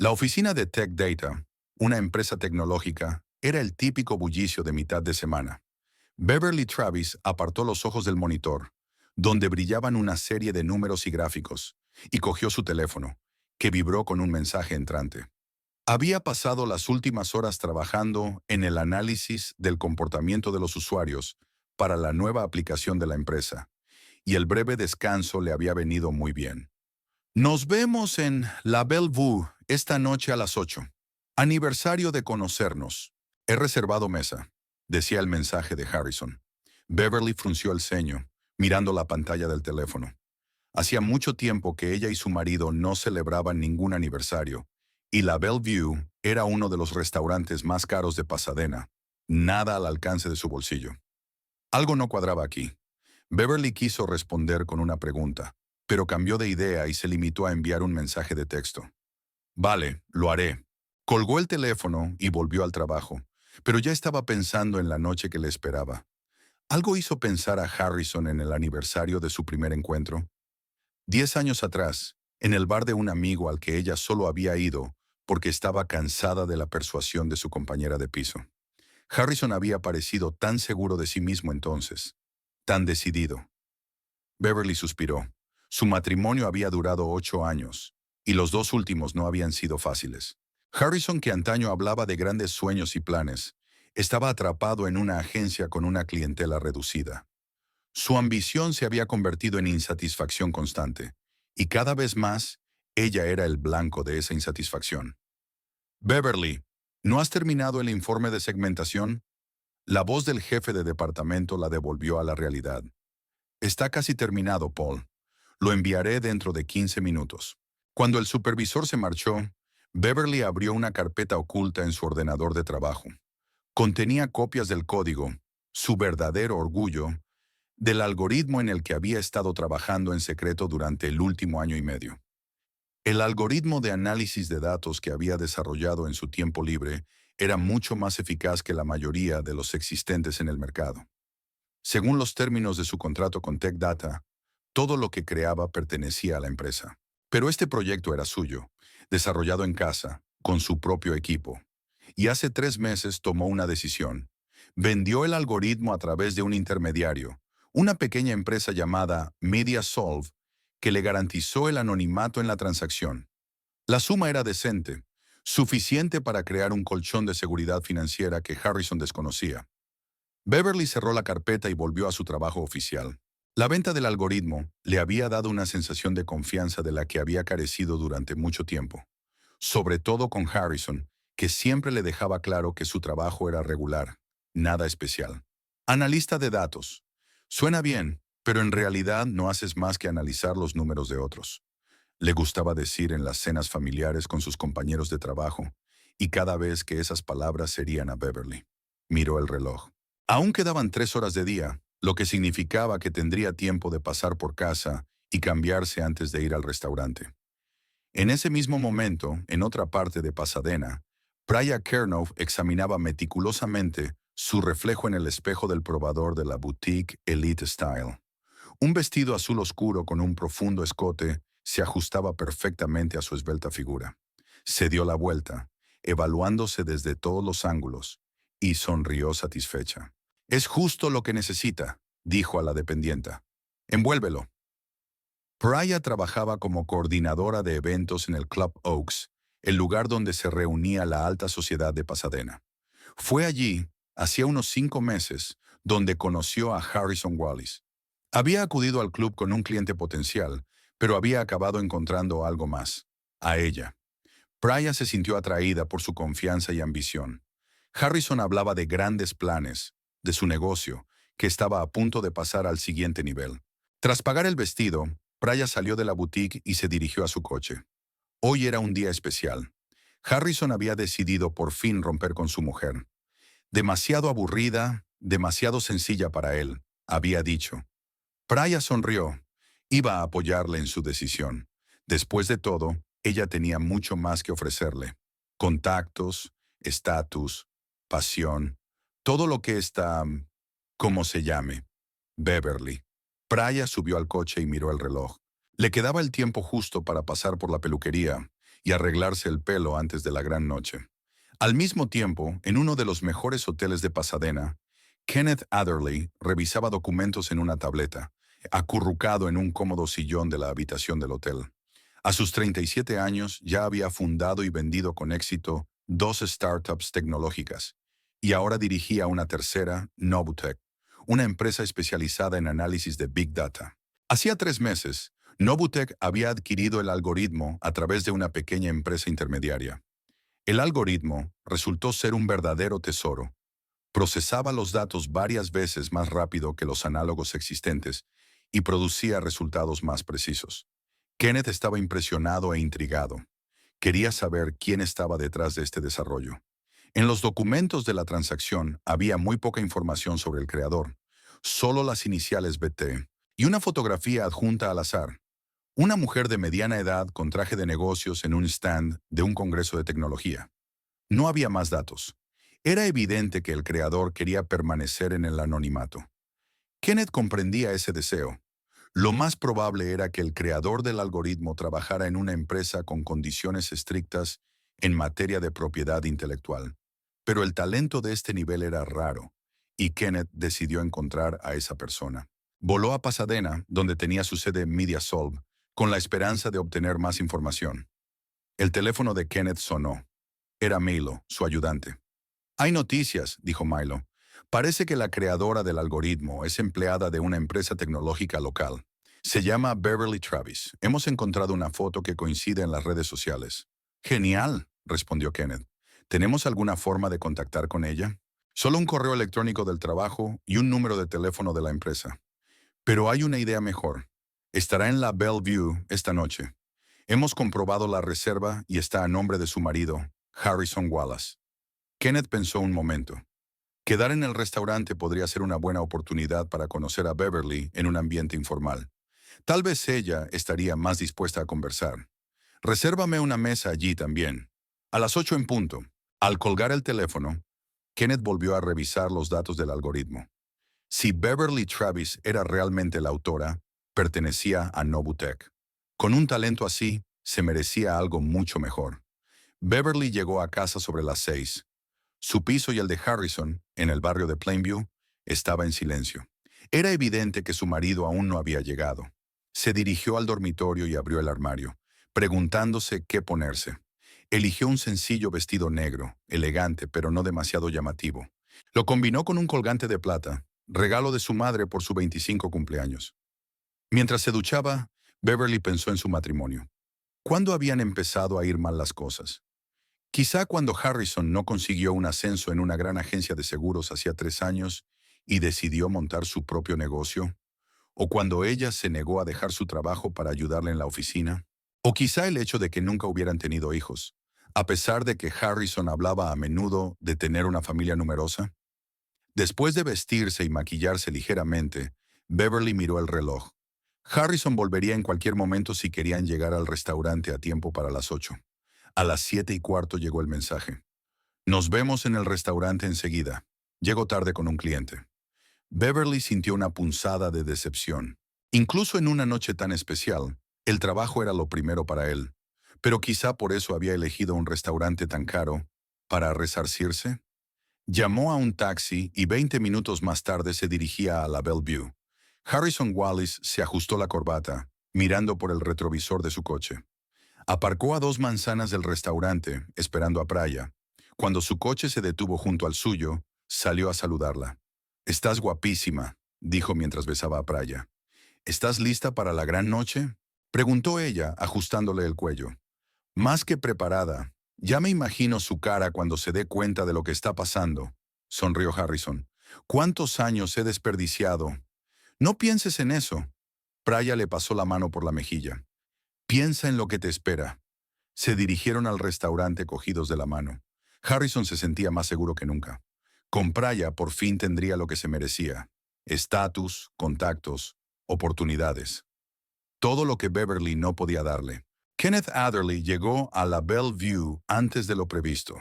La oficina de Tech Data, una empresa tecnológica, era el típico bullicio de mitad de semana. Beverly Travis apartó los ojos del monitor, donde brillaban una serie de números y gráficos, y cogió su teléfono, que vibró con un mensaje entrante. Había pasado las últimas horas trabajando en el análisis del comportamiento de los usuarios para la nueva aplicación de la empresa, y el breve descanso le había venido muy bien. Nos vemos en La Bellevue esta noche a las 8. Aniversario de conocernos. He reservado mesa, decía el mensaje de Harrison. Beverly frunció el ceño, mirando la pantalla del teléfono. Hacía mucho tiempo que ella y su marido no celebraban ningún aniversario, y la Bellevue era uno de los restaurantes más caros de Pasadena, nada al alcance de su bolsillo. Algo no cuadraba aquí. Beverly quiso responder con una pregunta, pero cambió de idea y se limitó a enviar un mensaje de texto. Vale, lo haré. Colgó el teléfono y volvió al trabajo, pero ya estaba pensando en la noche que le esperaba. Algo hizo pensar a Harrison en el aniversario de su primer encuentro. 10 años atrás, en el bar de un amigo al que ella solo había ido porque estaba cansada de la persuasión de su compañera de piso. Harrison había parecido tan seguro de sí mismo entonces, tan decidido. Beverly suspiró. Su matrimonio había durado 8 años, y los dos últimos no habían sido fáciles. Harrison, que antaño hablaba de grandes sueños y planes, estaba atrapado en una agencia con una clientela reducida. Su ambición se había convertido en insatisfacción constante, y cada vez más, ella era el blanco de esa insatisfacción. Beverly, ¿no has terminado el informe de segmentación? La voz del jefe de departamento la devolvió a la realidad. Está casi terminado, Paul. Lo enviaré dentro de 15 minutos. Cuando el supervisor se marchó, Beverly abrió una carpeta oculta en su ordenador de trabajo. Contenía copias del código, su verdadero orgullo, del algoritmo en el que había estado trabajando en secreto durante el último año y medio. El algoritmo de análisis de datos que había desarrollado en su tiempo libre era mucho más eficaz que la mayoría de los existentes en el mercado. Según los términos de su contrato con Tech Data, todo lo que creaba pertenecía a la empresa. Pero este proyecto era suyo, desarrollado en casa, con su propio equipo. Y hace 3 meses tomó una decisión. Vendió el algoritmo a través de un intermediario, una pequeña empresa llamada MediaSolve, que le garantizó el anonimato en la transacción. La suma era decente, suficiente para crear un colchón de seguridad financiera que Harrison desconocía. Beverly cerró la carpeta y volvió a su trabajo oficial. La venta del algoritmo le había dado una sensación de confianza de la que había carecido durante mucho tiempo, sobre todo con Harrison, que siempre le dejaba claro que su trabajo era regular, nada especial. Analista de datos. Suena bien, pero en realidad no haces más que analizar los números de otros. Le gustaba decir en las cenas familiares con sus compañeros de trabajo, y cada vez que esas palabras herían a Beverly. Miró el reloj. Aún quedaban 3 horas de día, lo que significaba que tendría tiempo de pasar por casa y cambiarse antes de ir al restaurante. En ese mismo momento, en otra parte de Pasadena, Priya Kernov examinaba meticulosamente su reflejo en el espejo del probador de la boutique Elite Style. Un vestido azul oscuro con un profundo escote se ajustaba perfectamente a su esbelta figura. Se dio la vuelta, evaluándose desde todos los ángulos, y sonrió satisfecha. «Es justo lo que necesita», dijo a la dependienta. «Envuélvelo». Priya trabajaba como coordinadora de eventos en el Club Oaks, el lugar donde se reunía la alta sociedad de Pasadena. Fue allí, hacía unos 5 meses, donde conoció a Harrison Wallis. Había acudido al club con un cliente potencial, pero había acabado encontrando algo más, a ella. Priya se sintió atraída por su confianza y ambición. Harrison hablaba de grandes planes, de su negocio, que estaba a punto de pasar al siguiente nivel. Tras pagar el vestido, Priya salió de la boutique y se dirigió a su coche. Hoy era un día especial. Harrison había decidido por fin romper con su mujer. Demasiado aburrida, demasiado sencilla para él, había dicho. Priya sonrió. Iba a apoyarle en su decisión. Después de todo, ella tenía mucho más que ofrecerle. Contactos, estatus, pasión, todo lo que está, ¿cómo se llame? Beverly. Priya subió al coche y miró el reloj. Le quedaba el tiempo justo para pasar por la peluquería y arreglarse el pelo antes de la gran noche. Al mismo tiempo, en uno de los mejores hoteles de Pasadena, Kenneth Adderley revisaba documentos en una tableta, acurrucado en un cómodo sillón de la habitación del hotel. A sus 37 años ya había fundado y vendido con éxito 2 startups tecnológicas, y ahora dirigía una tercera, Novutech, una empresa especializada en análisis de Big Data. Hacía 3 meses, Novutech había adquirido el algoritmo a través de una pequeña empresa intermediaria. El algoritmo resultó ser un verdadero tesoro. Procesaba los datos varias veces más rápido que los análogos existentes y producía resultados más precisos. Kenneth estaba impresionado e intrigado. Quería saber quién estaba detrás de este desarrollo. En los documentos de la transacción había muy poca información sobre el creador, solo las iniciales BT y una fotografía adjunta al azar. Una mujer de mediana edad con traje de negocios en un stand de un congreso de tecnología. No había más datos. Era evidente que el creador quería permanecer en el anonimato. Kenneth comprendía ese deseo. Lo más probable era que el creador del algoritmo trabajara en una empresa con condiciones estrictas en materia de propiedad intelectual. Pero el talento de este nivel era raro, y Kenneth decidió encontrar a esa persona. Voló a Pasadena, donde tenía su sede MediaSolv, con la esperanza de obtener más información. El teléfono de Kenneth sonó. Era Milo, su ayudante. Hay noticias, dijo Milo. Parece que la creadora del algoritmo es empleada de una empresa tecnológica local. Se llama Beverly Travis. Hemos encontrado una foto que coincide en las redes sociales. Genial, respondió Kenneth. ¿Tenemos alguna forma de contactar con ella? Solo un correo electrónico del trabajo y un número de teléfono de la empresa. Pero hay una idea mejor. Estará en la Bellevue esta noche. Hemos comprobado la reserva y está a nombre de su marido, Harrison Wallace. Kenneth pensó un momento. Quedar en el restaurante podría ser una buena oportunidad para conocer a Beverly en un ambiente informal. Tal vez ella estaría más dispuesta a conversar. Resérvame una mesa allí también. A las 8 en punto. Al colgar el teléfono, Kenneth volvió a revisar los datos del algoritmo. Si Beverly Travis era realmente la autora, pertenecía a Novutech. Con un talento así, se merecía algo mucho mejor. Beverly llegó a casa sobre las 6. Su piso y el de Harrison, en el barrio de Plainview, estaba en silencio. Era evidente que su marido aún no había llegado. Se dirigió al dormitorio y abrió el armario, preguntándose qué ponerse. Eligió un sencillo vestido negro, elegante pero no demasiado llamativo. Lo combinó con un colgante de plata, regalo de su madre por su 25 cumpleaños. Mientras se duchaba, Beverly pensó en su matrimonio. ¿Cuándo habían empezado a ir mal las cosas? Quizá cuando Harrison no consiguió un ascenso en una gran agencia de seguros hacía 3 años y decidió montar su propio negocio, o cuando ella se negó a dejar su trabajo para ayudarle en la oficina, o quizá el hecho de que nunca hubieran tenido hijos, a pesar de que Harrison hablaba a menudo de tener una familia numerosa. Después de vestirse y maquillarse ligeramente, Beverly miró el reloj. Harrison volvería en cualquier momento si querían llegar al restaurante a tiempo para las 8. A las 7:15 llegó el mensaje. Nos vemos en el restaurante enseguida. Llego tarde con un cliente. Beverly sintió una punzada de decepción. Incluso en una noche tan especial, el trabajo era lo primero para él. Pero quizá por eso había elegido un restaurante tan caro. ¿Para resarcirse? Llamó a un taxi y 20 minutos más tarde se dirigía a la Bellevue. Harrison Wallace se ajustó la corbata, mirando por el retrovisor de su coche. Aparcó a 2 manzanas del restaurante, esperando a Praya. Cuando su coche se detuvo junto al suyo, salió a saludarla. «Estás guapísima», dijo mientras besaba a Praya. «¿Estás lista para la gran noche?», preguntó ella, ajustándole el cuello. «Más que preparada. Ya me imagino su cara cuando se dé cuenta de lo que está pasando», sonrió Harrison. «¿Cuántos años he desperdiciado?» «No pienses en eso». Praya le pasó la mano por la mejilla. «Piensa en lo que te espera». Se dirigieron al restaurante cogidos de la mano. Harrison se sentía más seguro que nunca. Con Praya por fin tendría lo que se merecía: estatus, contactos, oportunidades. Todo lo que Beverly no podía darle. Kenneth Adderley llegó a la Bellevue antes de lo previsto.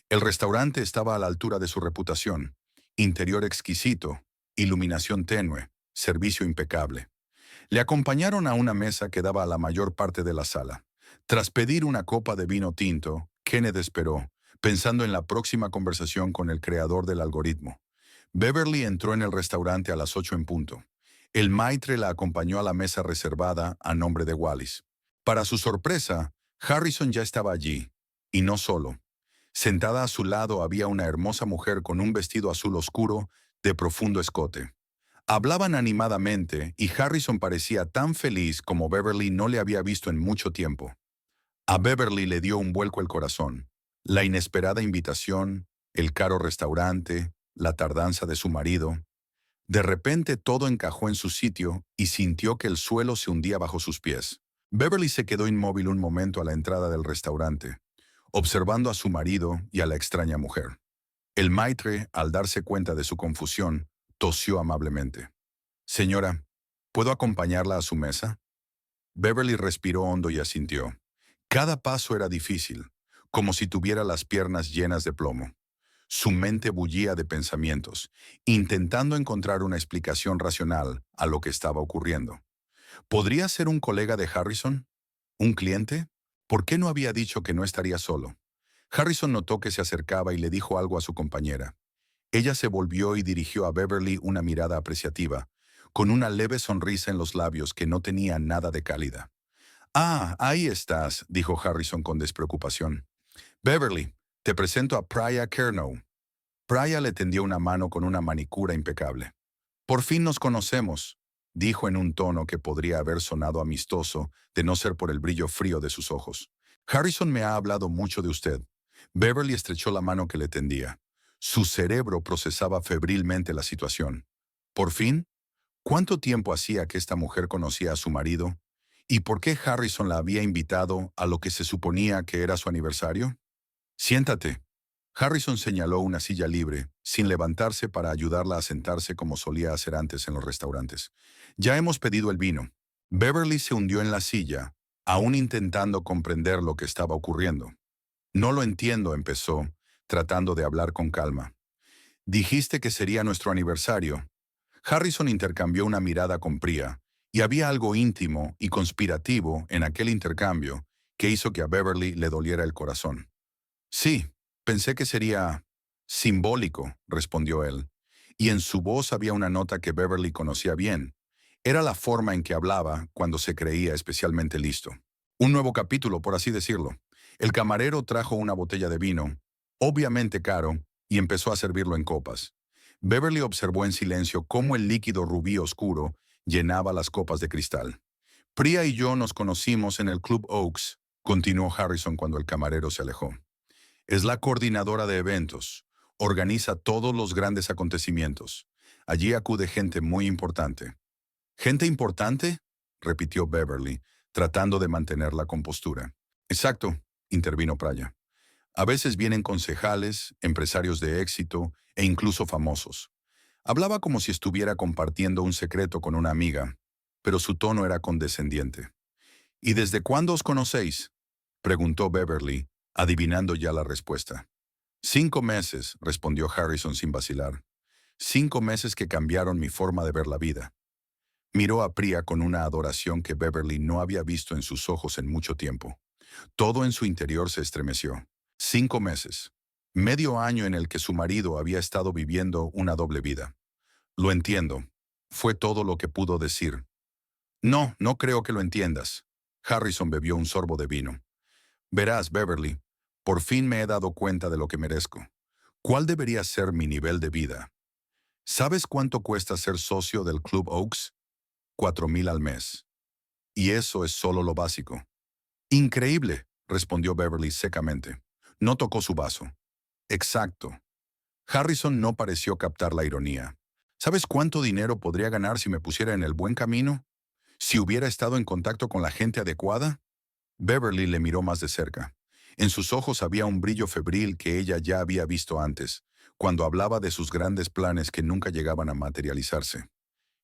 El restaurante estaba a la altura de su reputación. Interior exquisito, iluminación tenue, servicio impecable. Le acompañaron a una mesa que daba a la mayor parte de la sala. Tras pedir una copa de vino tinto, Kenneth esperó, pensando en la próxima conversación con el creador del algoritmo. Beverly entró en el restaurante a las 8 en punto. El maitre la acompañó a la mesa reservada a nombre de Wallis. Para su sorpresa, Harrison ya estaba allí, y no solo. Sentada a su lado había una hermosa mujer con un vestido azul oscuro de profundo escote. Hablaban animadamente y Harrison parecía tan feliz como Beverly no le había visto en mucho tiempo. A Beverly le dio un vuelco el corazón. La inesperada invitación, el caro restaurante, la tardanza de su marido. De repente todo encajó en su sitio y sintió que el suelo se hundía bajo sus pies. Beverly se quedó inmóvil un momento a la entrada del restaurante, observando a su marido y a la extraña mujer. El maitre, al darse cuenta de su confusión, tosió amablemente. «Señora, ¿puedo acompañarla a su mesa?» Beverly respiró hondo y asintió. Cada paso era difícil, como si tuviera las piernas llenas de plomo. Su mente bullía de pensamientos, intentando encontrar una explicación racional a lo que estaba ocurriendo. ¿Podría ser un colega de Harrison? ¿Un cliente? ¿Por qué no había dicho que no estaría solo? Harrison notó que se acercaba y le dijo algo a su compañera. Ella se volvió y dirigió a Beverly una mirada apreciativa, con una leve sonrisa en los labios que no tenía nada de cálida. «Ah, ahí estás», dijo Harrison con despreocupación. «Beverly, te presento a Priya Kernow». Priya le tendió una mano con una manicura impecable. «Por fin nos conocemos», dijo en un tono que podría haber sonado amistoso de no ser por el brillo frío de sus ojos. «Harrison me ha hablado mucho de usted». Beverly estrechó la mano que le tendía. Su cerebro procesaba febrilmente la situación. ¿Por fin? ¿Cuánto tiempo hacía que esta mujer conocía a su marido? ¿Y por qué Harrison la había invitado a lo que se suponía que era su aniversario? «Siéntate». Harrison señaló una silla libre, sin levantarse para ayudarla a sentarse como solía hacer antes en los restaurantes. «Ya hemos pedido el vino». Beverly se hundió en la silla, aún intentando comprender lo que estaba ocurriendo. «No lo entiendo», empezó, tratando de hablar con calma. «Dijiste que sería nuestro aniversario». Harrison intercambió una mirada con Priya, y había algo íntimo y conspirativo en aquel intercambio que hizo que a Beverly le doliera el corazón. «Sí, pensé que sería simbólico», respondió él, y en su voz había una nota que Beverly conocía bien. Era la forma en que hablaba cuando se creía especialmente listo. Un nuevo capítulo, por así decirlo. El camarero trajo una botella de vino, obviamente caro, y empezó a servirlo en copas. Beverly observó en silencio cómo el líquido rubí oscuro llenaba las copas de cristal. «Priya y yo nos conocimos en el Club Oaks», continuó Harrison cuando el camarero se alejó. «Es la coordinadora de eventos. Organiza todos los grandes acontecimientos. Allí acude gente muy importante». «¿Gente importante?», repitió Beverly, tratando de mantener la compostura. «Exacto», intervino Priya. «A veces vienen concejales, empresarios de éxito e incluso famosos». Hablaba como si estuviera compartiendo un secreto con una amiga, pero su tono era condescendiente. «¿Y desde cuándo os conocéis?», preguntó Beverly, adivinando ya la respuesta. «5 meses», respondió Harrison sin vacilar. «5 meses que cambiaron mi forma de ver la vida». Miró a Priya con una adoración que Beverly no había visto en sus ojos en mucho tiempo. Todo en su interior se estremeció. 5 meses. Medio año en el que su marido había estado viviendo una doble vida. «Lo entiendo», fue todo lo que pudo decir. «No, no creo que lo entiendas». Harrison bebió un sorbo de vino. «Verás, Beverly, por fin me he dado cuenta de lo que merezco. ¿Cuál debería ser mi nivel de vida? ¿Sabes cuánto cuesta ser socio del Club Oaks? 4,000 al mes. Y eso es solo lo básico». «Increíble», respondió Beverly secamente. No tocó su vaso. «Exacto». Harrison no pareció captar la ironía. «¿Sabes cuánto dinero podría ganar si me pusiera en el buen camino? ¿Si hubiera estado en contacto con la gente adecuada?» Beverly le miró más de cerca. En sus ojos había un brillo febril que ella ya había visto antes, cuando hablaba de sus grandes planes que nunca llegaban a materializarse.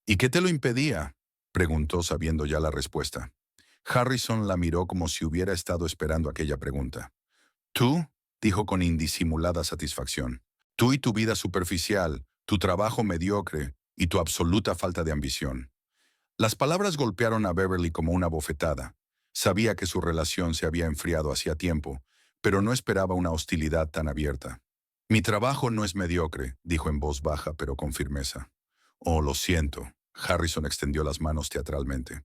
«¿Y qué te lo impedía?», preguntó sabiendo ya la respuesta. Harrison la miró como si hubiera estado esperando aquella pregunta. «Tú», dijo con indisimulada satisfacción. «Tú y tu vida superficial, tu trabajo mediocre y tu absoluta falta de ambición». Las palabras golpearon a Beverly como una bofetada. Sabía que su relación se había enfriado hacía tiempo, pero no esperaba una hostilidad tan abierta. Mi trabajo no es mediocre, dijo en voz baja pero con firmeza. Oh, lo siento. Harrison extendió las manos teatralmente.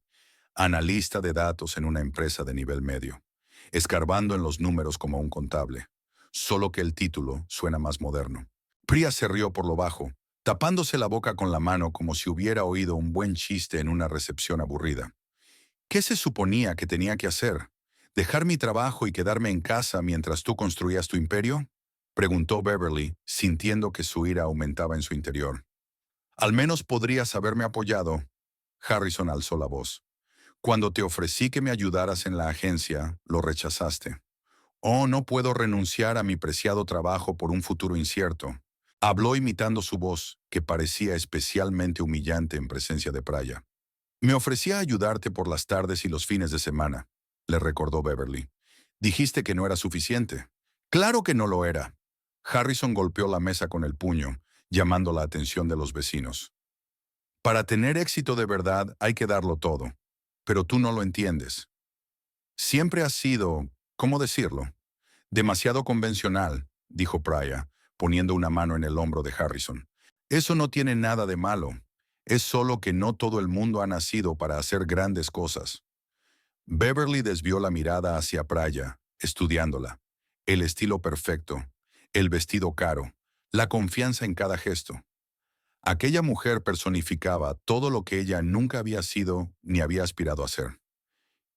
Analista de datos en una empresa de nivel medio, escarbando en los números como un contable. Solo que el título suena más moderno. Priya se rió por lo bajo, tapándose la boca con la mano como si hubiera oído un buen chiste en una recepción aburrida. ¿Qué se suponía que tenía que hacer? ¿Dejar mi trabajo y quedarme en casa mientras tú construías tu imperio? Preguntó Beverly, sintiendo que su ira aumentaba en su interior. Al menos podrías haberme apoyado. Harrison alzó la voz. Cuando te ofrecí que me ayudaras en la agencia, lo rechazaste. Oh, no puedo renunciar a mi preciado trabajo por un futuro incierto. Habló imitando su voz, que parecía especialmente humillante en presencia de Praya. Me ofrecía ayudarte por las tardes y los fines de semana, le recordó Beverly. Dijiste que no era suficiente. Claro que no lo era. Harrison golpeó la mesa con el puño, llamando la atención de los vecinos. Para tener éxito de verdad hay que darlo todo, pero tú no lo entiendes. Siempre has sido, ¿cómo decirlo? Demasiado convencional, dijo Praya, poniendo una mano en el hombro de Harrison. Eso no tiene nada de malo. Es solo que no todo el mundo ha nacido para hacer grandes cosas. Beverly desvió la mirada hacia Praya, estudiándola. El estilo perfecto, el vestido caro, la confianza en cada gesto. Aquella mujer personificaba todo lo que ella nunca había sido ni había aspirado a ser.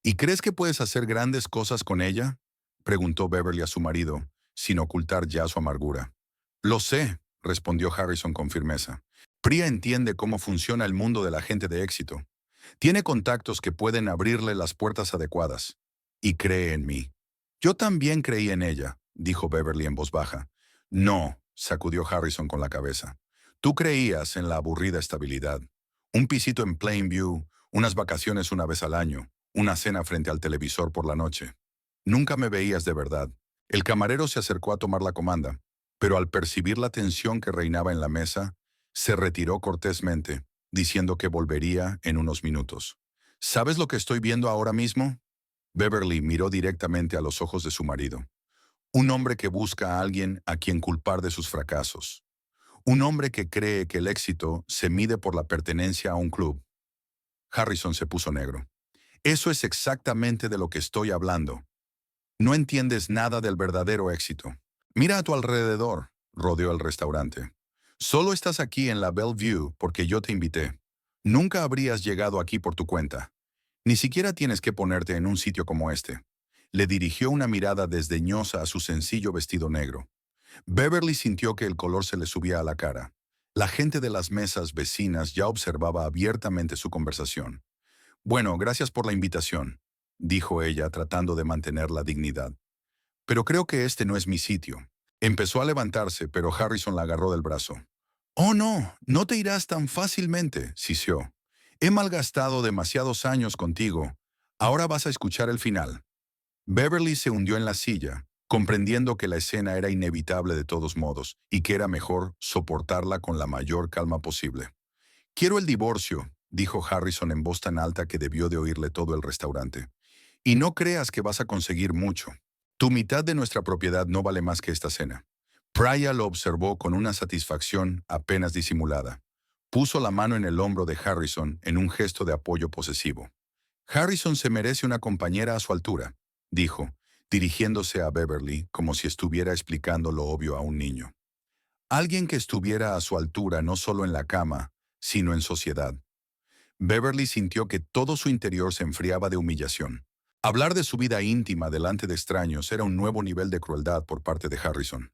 ¿Y crees que puedes hacer grandes cosas con ella? Preguntó Beverly a su marido, sin ocultar ya su amargura. Lo sé, respondió Harrison con firmeza. Priya entiende cómo funciona el mundo de la gente de éxito. Tiene contactos que pueden abrirle las puertas adecuadas. Y cree en mí. Yo también creí en ella, dijo Beverly en voz baja. No, sacudió Harrison con la cabeza. Tú creías en la aburrida estabilidad. Un pisito en Plainview, unas vacaciones una vez al año, una cena frente al televisor por la noche. Nunca me veías de verdad. El camarero se acercó a tomar la comanda, pero al percibir la tensión que reinaba en la mesa, se retiró cortésmente, diciendo que volvería en unos minutos. ¿Sabes lo que estoy viendo ahora mismo? Beverly miró directamente a los ojos de su marido. Un hombre que busca a alguien a quien culpar de sus fracasos. Un hombre que cree que el éxito se mide por la pertenencia a un club. Harrison se puso negro. Eso es exactamente de lo que estoy hablando. No entiendes nada del verdadero éxito. Mira a tu alrededor, rodeó el restaurante. Solo estás aquí en la Bellevue porque yo te invité. Nunca habrías llegado aquí por tu cuenta. Ni siquiera tienes que ponerte en un sitio como este. Le dirigió una mirada desdeñosa a su sencillo vestido negro. Beverly sintió que el color se le subía a la cara. La gente de las mesas vecinas ya observaba abiertamente su conversación. Bueno, gracias por la invitación, dijo ella tratando de mantener la dignidad. Pero creo que este no es mi sitio. Empezó a levantarse, pero Harrison la agarró del brazo. Oh, no, no te irás tan fácilmente, siseó. He malgastado demasiados años contigo. Ahora vas a escuchar el final. Beverly se hundió en la silla, comprendiendo que la escena era inevitable de todos modos y que era mejor soportarla con la mayor calma posible. Quiero el divorcio, dijo Harrison en voz tan alta que debió de oírle todo el restaurante. Y no creas que vas a conseguir mucho. Tu mitad de nuestra propiedad no vale más que esta cena. Praya lo observó con una satisfacción apenas disimulada. Puso la mano en el hombro de Harrison en un gesto de apoyo posesivo. Harrison se merece una compañera a su altura, dijo, dirigiéndose a Beverly como si estuviera explicando lo obvio a un niño. Alguien que estuviera a su altura no solo en la cama, sino en sociedad. Beverly sintió que todo su interior se enfriaba de humillación. Hablar de su vida íntima delante de extraños era un nuevo nivel de crueldad por parte de Harrison.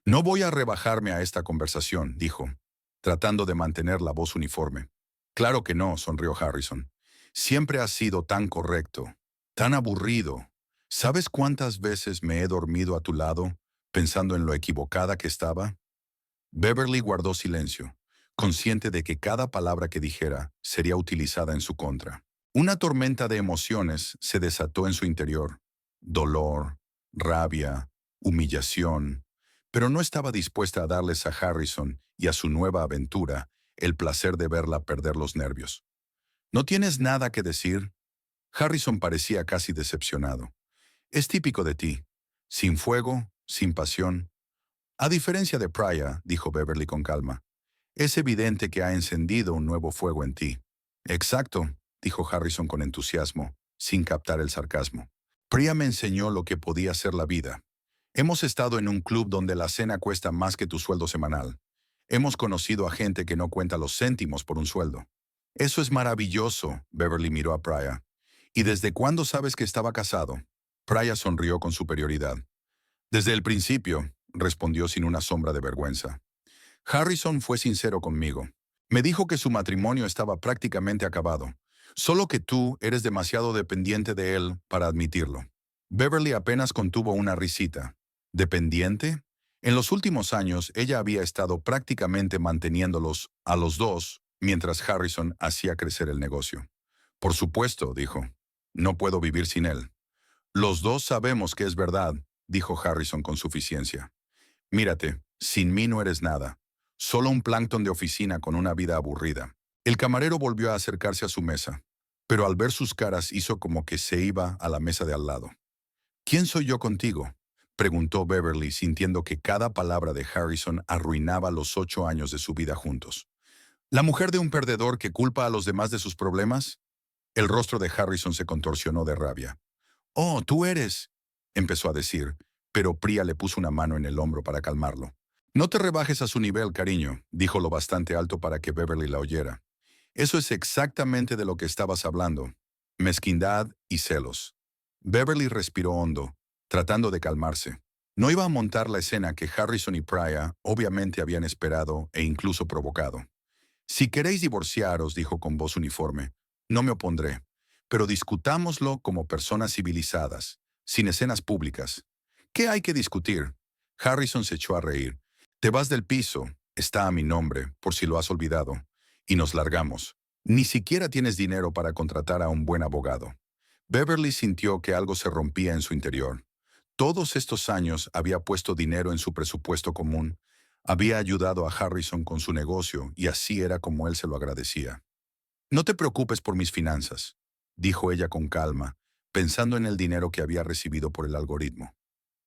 No voy a rebajarme a esta conversación, dijo, tratando de mantener la voz uniforme. Claro que no, sonrió Harrison. Siempre has sido tan correcto, tan aburrido. ¿Sabes cuántas veces me he dormido a tu lado, pensando en lo equivocada que estaba? Beverly guardó silencio, consciente de que cada palabra que dijera sería utilizada en su contra. Una tormenta de emociones se desató en su interior. Dolor, rabia, humillación, pero no estaba dispuesta a darles a Harrison y a su nueva aventura el placer de verla perder los nervios. ¿No tienes nada que decir? Harrison parecía casi decepcionado. Es típico de ti. Sin fuego, sin pasión. A diferencia de Prya, dijo Beverly con calma, es evidente que ha encendido un nuevo fuego en ti. Exacto, dijo Harrison con entusiasmo, sin captar el sarcasmo. Prya me enseñó lo que podía ser la vida. Hemos estado en un club donde la cena cuesta más que tu sueldo semanal. Hemos conocido a gente que no cuenta los céntimos por un sueldo. Eso es maravilloso, Beverly miró a Prya. ¿Y desde cuándo sabes que estaba casado? Prya sonrió con superioridad. Desde el principio, respondió sin una sombra de vergüenza. Harrison fue sincero conmigo. Me dijo que su matrimonio estaba prácticamente acabado, solo que tú eres demasiado dependiente de él para admitirlo. Beverly apenas contuvo una risita. ¿Dependiente? En los últimos años, ella había estado prácticamente manteniéndolos a los dos mientras Harrison hacía crecer el negocio. Por supuesto, dijo. No puedo vivir sin él. Los dos sabemos que es verdad, dijo Harrison con suficiencia. Mírate, sin mí no eres nada. Solo un plancton de oficina con una vida aburrida. El camarero volvió a acercarse a su mesa, pero al ver sus caras hizo como que se iba a la mesa de al lado. ¿Quién soy yo contigo?, preguntó Beverly, sintiendo que cada palabra de Harrison arruinaba los 8 años de su vida juntos. ¿La mujer de un perdedor que culpa a los demás de sus problemas? El rostro de Harrison se contorsionó de rabia. «Oh, tú eres», empezó a decir, pero Prya le puso una mano en el hombro para calmarlo. «No te rebajes a su nivel, cariño», dijo lo bastante alto para que Beverly la oyera. «Eso es exactamente de lo que estabas hablando. Mezquindad y celos». Beverly respiró hondo, tratando de calmarse. No iba a montar la escena que Harrison y Prya obviamente habían esperado e incluso provocado. «Si queréis divorciaros», dijo con voz uniforme, «no me opondré, pero discutámoslo como personas civilizadas, sin escenas públicas. ¿Qué hay que discutir?» Harrison se echó a reír. «Te vas del piso, está a mi nombre, por si lo has olvidado, y nos largamos. Ni siquiera tienes dinero para contratar a un buen abogado». Beverly sintió que algo se rompía en su interior. Todos estos años había puesto dinero en su presupuesto común, había ayudado a Harrison con su negocio y así era como él se lo agradecía. «No te preocupes por mis finanzas», dijo ella con calma, pensando en el dinero que había recibido por el algoritmo.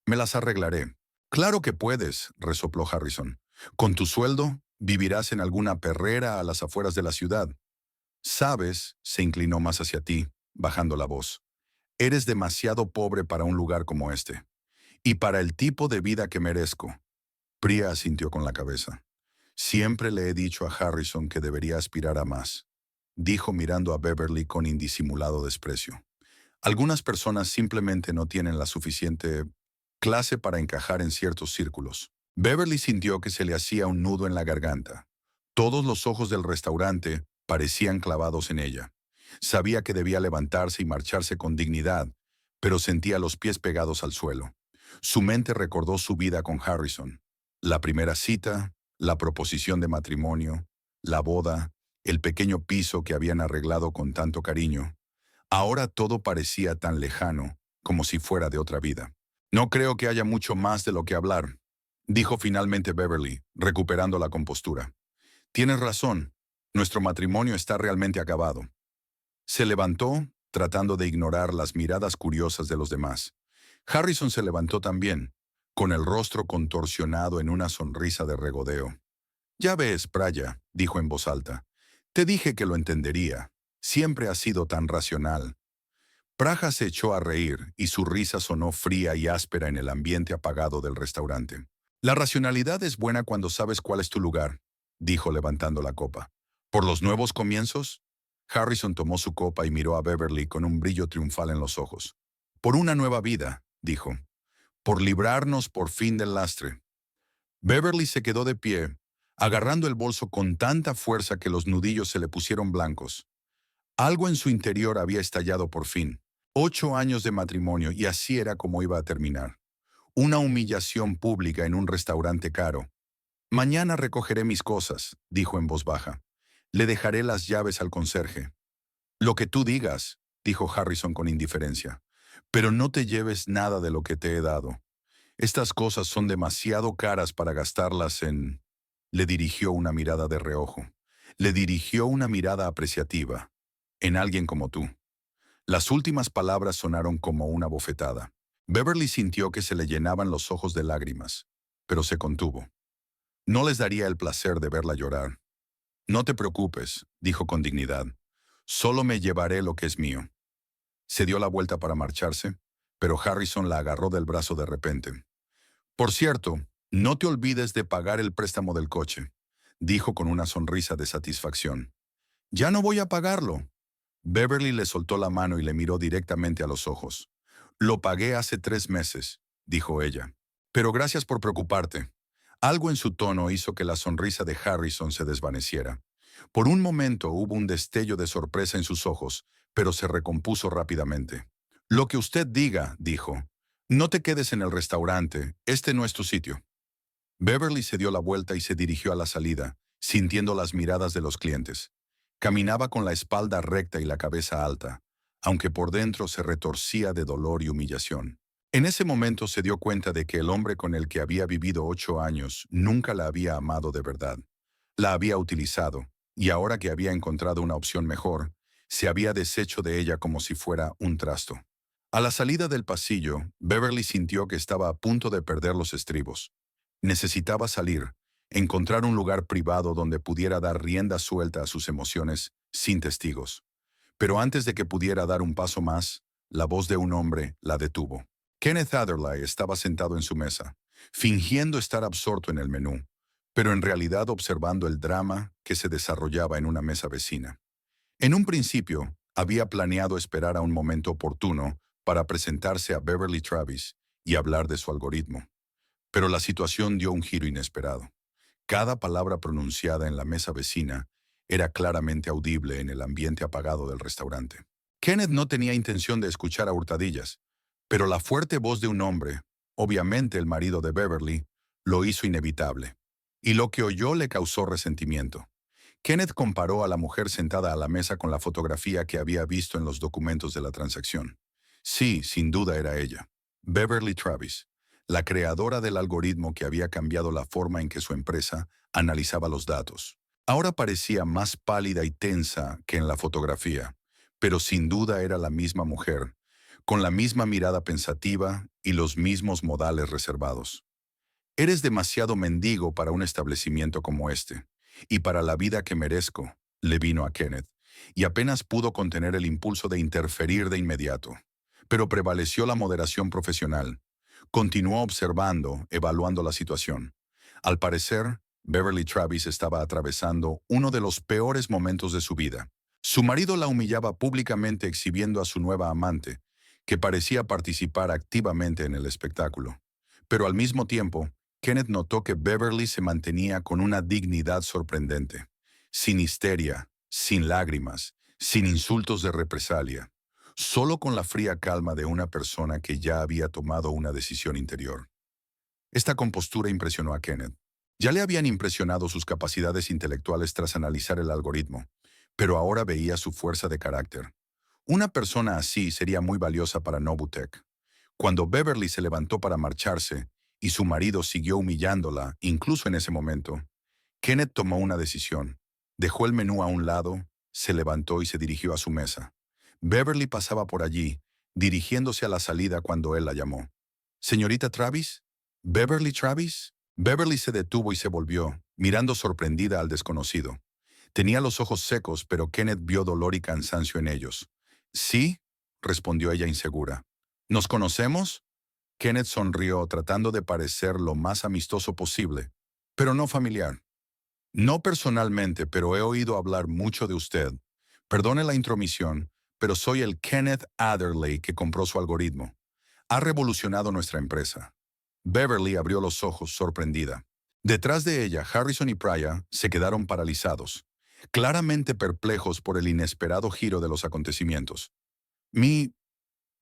«Me las arreglaré». «Claro que puedes», resopló Harrison. «Con tu sueldo, vivirás en alguna perrera a las afueras de la ciudad». «Sabes», se inclinó más hacia ti, bajando la voz, «eres demasiado pobre para un lugar como este. Y para el tipo de vida que merezco». Prya asintió con la cabeza. «Siempre le he dicho a Harrison que debería aspirar a más», dijo mirando a Beverly con indisimulado desprecio. «Algunas personas simplemente no tienen la suficiente clase para encajar en ciertos círculos». Beverly sintió que se le hacía un nudo en la garganta. Todos los ojos del restaurante parecían clavados en ella. Sabía que debía levantarse y marcharse con dignidad, pero sentía los pies pegados al suelo. Su mente recordó su vida con Harrison. La primera cita, la proposición de matrimonio, la boda, el pequeño piso que habían arreglado con tanto cariño. Ahora todo parecía tan lejano, como si fuera de otra vida. «No creo que haya mucho más de lo que hablar», dijo finalmente Beverly, recuperando la compostura. «Tienes razón, nuestro matrimonio está realmente acabado». Se levantó, tratando de ignorar las miradas curiosas de los demás. Harrison se levantó también, con el rostro contorsionado en una sonrisa de regodeo. «Ya ves, Prya», dijo en voz alta, «te dije que lo entendería. Siempre has sido tan racional». Prya se echó a reír y su risa sonó fría y áspera en el ambiente apagado del restaurante. «La racionalidad es buena cuando sabes cuál es tu lugar», dijo levantando la copa. «¿Por los nuevos comienzos?» Harrison tomó su copa y miró a Beverly con un brillo triunfal en los ojos. «Por una nueva vida», dijo. «Por librarnos por fin del lastre». Beverly se quedó de pie, agarrando el bolso con tanta fuerza que los nudillos se le pusieron blancos. Algo en su interior había estallado por fin. 8 años de matrimonio y así era como iba a terminar. Una humillación pública en un restaurante caro. «Mañana recogeré mis cosas», dijo en voz baja. «Le dejaré las llaves al conserje». «Lo que tú digas», dijo Harrison con indiferencia. «Pero no te lleves nada de lo que te he dado. Estas cosas son demasiado caras para gastarlas en...». Le dirigió una mirada de reojo. Le dirigió una mirada apreciativa. «En alguien como tú». Las últimas palabras sonaron como una bofetada. Beverly sintió que se le llenaban los ojos de lágrimas, pero se contuvo. No les daría el placer de verla llorar. No te preocupes, dijo con dignidad. Solo me llevaré lo que es mío. Se dio la vuelta para marcharse, pero Harrison la agarró del brazo de repente. Por cierto, no te olvides de pagar el préstamo del coche, dijo con una sonrisa de satisfacción. Ya no voy a pagarlo. Beverly le soltó la mano y le miró directamente a los ojos. Lo pagué hace 3 meses, dijo ella. Pero gracias por preocuparte. Algo en su tono hizo que la sonrisa de Harrison se desvaneciera. Por un momento hubo un destello de sorpresa en sus ojos, pero se recompuso rápidamente. Lo que usted diga, dijo. No te quedes en el restaurante, este no es tu sitio. Beverly se dio la vuelta y se dirigió a la salida, sintiendo las miradas de los clientes. Caminaba con la espalda recta y la cabeza alta, aunque por dentro se retorcía de dolor y humillación. En ese momento se dio cuenta de que el hombre con el que había vivido 8 años nunca la había amado de verdad. La había utilizado, y ahora que había encontrado una opción mejor, se había deshecho de ella como si fuera un trasto. A la salida del pasillo, Beverly sintió que estaba a punto de perder los estribos. Necesitaba salir, encontrar un lugar privado donde pudiera dar rienda suelta a sus emociones, sin testigos. Pero antes de que pudiera dar un paso más, la voz de un hombre la detuvo. Kenneth Adderley estaba sentado en su mesa, fingiendo estar absorto en el menú, pero en realidad observando el drama que se desarrollaba en una mesa vecina. En un principio, había planeado esperar a un momento oportuno para presentarse a Beverly Travis y hablar de su algoritmo. Pero la situación dio un giro inesperado. Cada palabra pronunciada en la mesa vecina era claramente audible en el ambiente apagado del restaurante. Kenneth no tenía intención de escuchar a hurtadillas, pero la fuerte voz de un hombre, obviamente el marido de Beverly, lo hizo inevitable. Y lo que oyó le causó resentimiento. Kenneth comparó a la mujer sentada a la mesa con la fotografía que había visto en los documentos de la transacción. Sí, sin duda era ella. Beverly Travis, la creadora del algoritmo que había cambiado la forma en que su empresa analizaba los datos. Ahora parecía más pálida y tensa que en la fotografía, pero sin duda era la misma mujer, con la misma mirada pensativa y los mismos modales reservados. Eres demasiado mendigo para un establecimiento como este, y para la vida que merezco, le vino a Kenneth, y apenas pudo contener el impulso de interferir de inmediato. Pero prevaleció la moderación profesional. Continuó observando, evaluando la situación. Al parecer, Beverly Travis estaba atravesando uno de los peores momentos de su vida. Su marido la humillaba públicamente exhibiendo a su nueva amante, que parecía participar activamente en el espectáculo. Pero al mismo tiempo, Kenneth notó que Beverly se mantenía con una dignidad sorprendente, sin histeria, sin lágrimas, sin insultos de represalia, solo con la fría calma de una persona que ya había tomado una decisión interior. Esta compostura impresionó a Kenneth. Ya le habían impresionado sus capacidades intelectuales tras analizar el algoritmo, pero ahora veía su fuerza de carácter. Una persona así sería muy valiosa para Novutech. Cuando Beverly se levantó para marcharse y su marido siguió humillándola, incluso en ese momento, Kenneth tomó una decisión. Dejó el menú a un lado, se levantó y se dirigió a su mesa. Beverly pasaba por allí, dirigiéndose a la salida cuando él la llamó. «¿Señorita Travis? ¿Beverly Travis?» Beverly se detuvo y se volvió, mirando sorprendida al desconocido. Tenía los ojos secos, pero Kenneth vio dolor y cansancio en ellos. «Sí», respondió ella insegura. «¿Nos conocemos?» Kenneth sonrió, tratando de parecer lo más amistoso posible, pero no familiar. «No personalmente, pero he oído hablar mucho de usted. Perdone la intromisión, pero soy el Kenneth Adderley que compró su algoritmo. Ha revolucionado nuestra empresa». Beverly abrió los ojos, sorprendida. Detrás de ella, Harrison y Pryor se quedaron paralizados, claramente perplejos por el inesperado giro de los acontecimientos. «¿Mi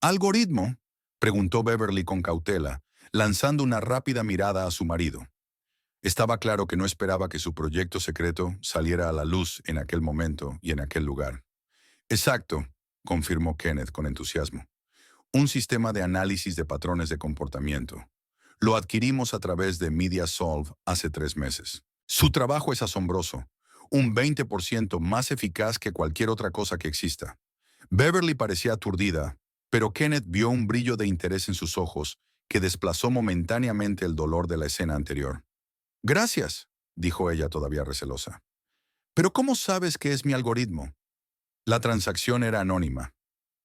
algoritmo?», preguntó Beverly con cautela, lanzando una rápida mirada a su marido. Estaba claro que no esperaba que su proyecto secreto saliera a la luz en aquel momento y en aquel lugar. «Exacto», confirmó Kenneth con entusiasmo. «Un sistema de análisis de patrones de comportamiento. Lo adquirimos a través de MediaSolv hace 3 meses. Su trabajo es asombroso, un 20% más eficaz que cualquier otra cosa que exista. Beverly parecía aturdida, pero Kenneth vio un brillo de interés en sus ojos que desplazó momentáneamente el dolor de la escena anterior. Gracias, dijo ella todavía recelosa. Pero ¿cómo sabes que es mi algoritmo? La transacción era anónima.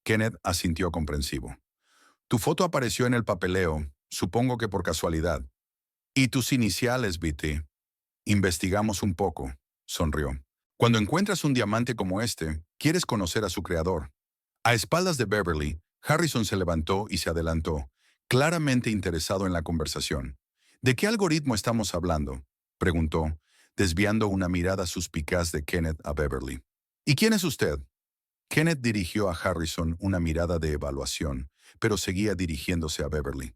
Kenneth asintió comprensivo. Tu foto apareció en el papeleo, supongo que por casualidad. Y tus iniciales, BT. Investigamos un poco, sonrió. Cuando encuentras un diamante como este, quieres conocer a su creador. A espaldas de Beverly, Harrison se levantó y se adelantó, claramente interesado en la conversación. ¿De qué algoritmo estamos hablando?, preguntó, desviando una mirada suspicaz de Kenneth a Beverly. ¿Y quién es usted? Kenneth dirigió a Harrison una mirada de evaluación, pero seguía dirigiéndose a Beverly.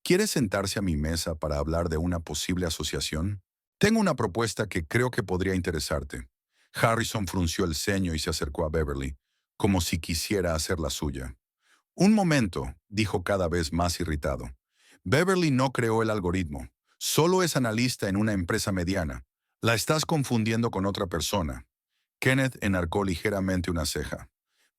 ¿Quiere sentarse a mi mesa para hablar de una posible asociación? Tengo una propuesta que creo que podría interesarte. Harrison frunció el ceño y se acercó a Beverly, como si quisiera hacer la suya. Un momento, dijo cada vez más irritado. Beverly no creó el algoritmo. Solo es analista en una empresa mediana. La estás confundiendo con otra persona. Kenneth enarcó ligeramente una ceja.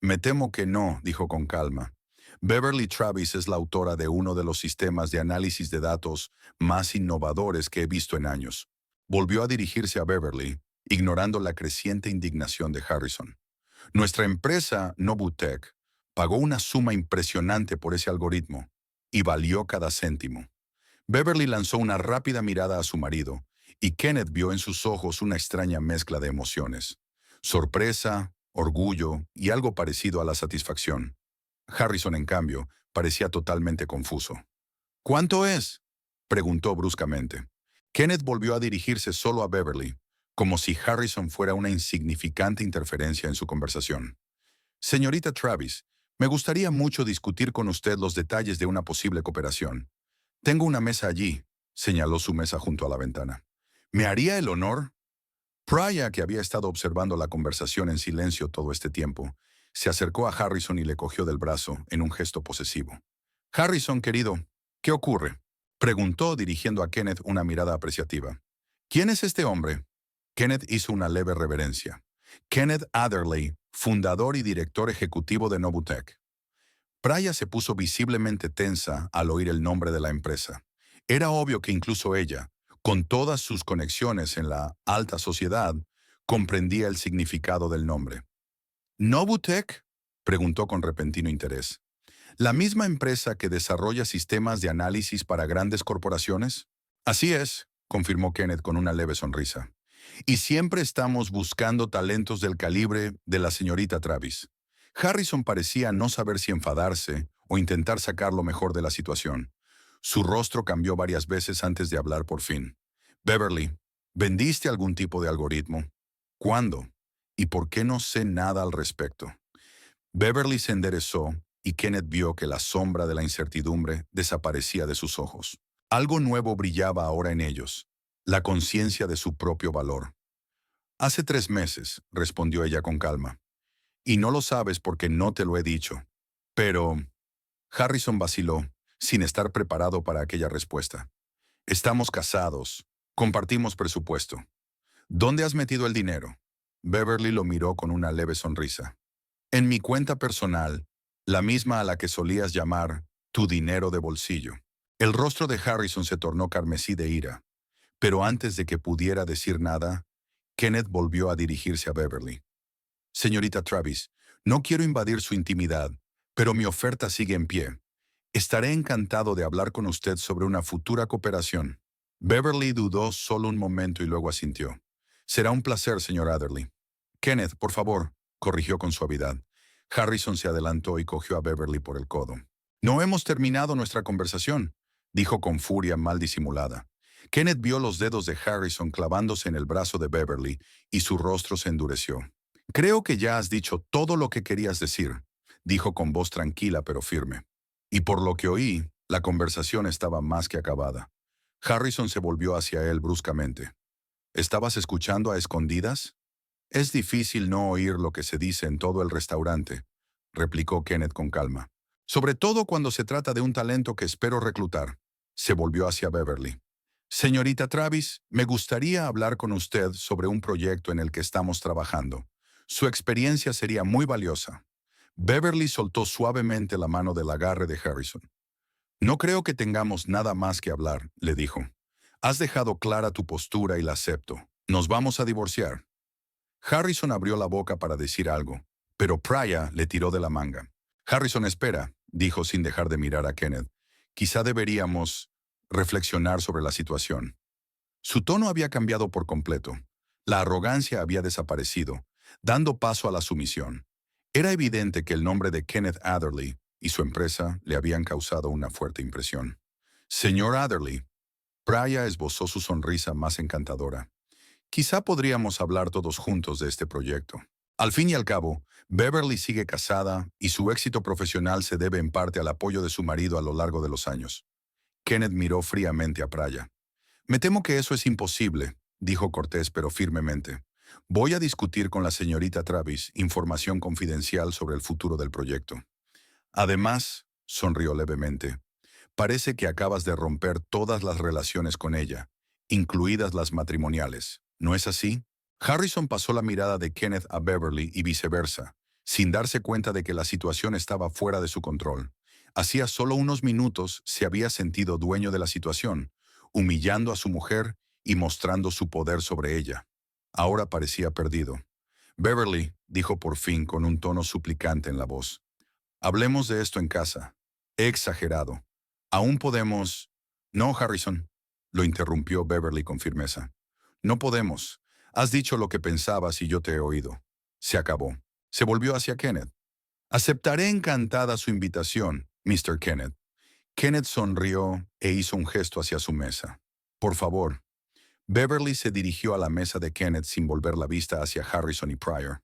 Me temo que no, dijo con calma. Beverly Travis es la autora de uno de los sistemas de análisis de datos más innovadores que he visto en años. Volvió a dirigirse a Beverly, ignorando la creciente indignación de Harrison. Nuestra empresa, Novutech, pagó una suma impresionante por ese algoritmo, y valió cada céntimo. Beverly lanzó una rápida mirada a su marido, y Kenneth vio en sus ojos una extraña mezcla de emociones. Sorpresa, orgullo y algo parecido a la satisfacción. Harrison, en cambio, parecía totalmente confuso. ¿Cuánto es?, preguntó bruscamente. Kenneth volvió a dirigirse solo a Beverly, como si Harrison fuera una insignificante interferencia en su conversación. Señorita Travis, me gustaría mucho discutir con usted los detalles de una posible cooperación. Tengo una mesa allí, señaló su mesa junto a la ventana. ¿Me haría el honor? Praya, que había estado observando la conversación en silencio todo este tiempo, se acercó a Harrison y le cogió del brazo en un gesto posesivo. Harrison, querido, ¿qué ocurre?, preguntó dirigiendo a Kenneth una mirada apreciativa. ¿Quién es este hombre? Kenneth hizo una leve reverencia. Kenneth Adderley, fundador y director ejecutivo de Novutech. Praya se puso visiblemente tensa al oír el nombre de la empresa. Era obvio que incluso ella, con todas sus conexiones en la alta sociedad, comprendía el significado del nombre. ¿Novutech?, preguntó con repentino interés. ¿La misma empresa que desarrolla sistemas de análisis para grandes corporaciones? Así es, confirmó Kenneth con una leve sonrisa. Y siempre estamos buscando talentos del calibre de la señorita Travis. Harrison parecía no saber si enfadarse o intentar sacar lo mejor de la situación. Su rostro cambió varias veces antes de hablar por fin. Beverly, ¿vendiste algún tipo de algoritmo? ¿Cuándo? ¿Y por qué no sé nada al respecto? Beverly se enderezó y Kenneth vio que la sombra de la incertidumbre desaparecía de sus ojos. Algo nuevo brillaba ahora en ellos, la conciencia de su propio valor. Hace 3 meses, respondió ella con calma. Y no lo sabes porque no te lo he dicho. Pero Harrison vaciló, sin estar preparado para aquella respuesta. Estamos casados. Compartimos presupuesto. ¿Dónde has metido el dinero? Beverly lo miró con una leve sonrisa. En mi cuenta personal, la misma a la que solías llamar tu dinero de bolsillo. El rostro de Harrison se tornó carmesí de ira. Pero antes de que pudiera decir nada, Kenneth volvió a dirigirse a Beverly. Señorita Travis, no quiero invadir su intimidad, pero mi oferta sigue en pie. Estaré encantado de hablar con usted sobre una futura cooperación. Beverly dudó solo un momento y luego asintió. Será un placer, señor Adderley. Kenneth, por favor, corrigió con suavidad. Harrison se adelantó y cogió a Beverly por el codo. No hemos terminado nuestra conversación, dijo con furia mal disimulada. Kenneth vio los dedos de Harrison clavándose en el brazo de Beverly y su rostro se endureció. Creo que ya has dicho todo lo que querías decir, dijo con voz tranquila pero firme. Y por lo que oí, la conversación estaba más que acabada. Harrison se volvió hacia él bruscamente. ¿Estabas escuchando a escondidas? Es difícil no oír lo que se dice en todo el restaurante, replicó Kenneth con calma. Sobre todo cuando se trata de un talento que espero reclutar. Se volvió hacia Beverly. Señorita Travis, me gustaría hablar con usted sobre un proyecto en el que estamos trabajando. Su experiencia sería muy valiosa. Beverly soltó suavemente la mano del agarre de Harrison. No creo que tengamos nada más que hablar, le dijo. Has dejado clara tu postura y la acepto. Nos vamos a divorciar. Harrison abrió la boca para decir algo, pero Praya le tiró de la manga. Harrison, espera, dijo sin dejar de mirar a Kenneth. Quizá deberíamos reflexionar sobre la situación. Su tono había cambiado por completo. La arrogancia había desaparecido, dando paso a la sumisión. Era evidente que el nombre de Kenneth Adderley y su empresa le habían causado una fuerte impresión. Señor Adderley, Praya esbozó su sonrisa más encantadora. Quizá podríamos hablar todos juntos de este proyecto. Al fin y al cabo, Beverly sigue casada y su éxito profesional se debe en parte al apoyo de su marido a lo largo de los años. Kenneth miró fríamente a Praya. Me temo que eso es imposible, dijo cortés pero firmemente. Voy a discutir con la señorita Travis información confidencial sobre el futuro del proyecto. Además, sonrió levemente, parece que acabas de romper todas las relaciones con ella, incluidas las matrimoniales. ¿No es así? Harrison pasó la mirada de Kenneth a Beverly y viceversa, sin darse cuenta de que la situación estaba fuera de su control. Hacía solo unos minutos se había sentido dueño de la situación, humillando a su mujer y mostrando su poder sobre ella. Ahora parecía perdido. Beverly, dijo por fin con un tono suplicante en la voz. Hablemos de esto en casa. He exagerado. Aún podemos... No, Harrison, lo interrumpió Beverly con firmeza. No podemos. Has dicho lo que pensabas y yo te he oído. Se acabó. Se volvió hacia Kenneth. Aceptaré encantada su invitación, Mr. Kenneth. Kenneth sonrió e hizo un gesto hacia su mesa. Por favor. Beverly se dirigió a la mesa de Kenneth sin volver la vista hacia Harrison y Pryor.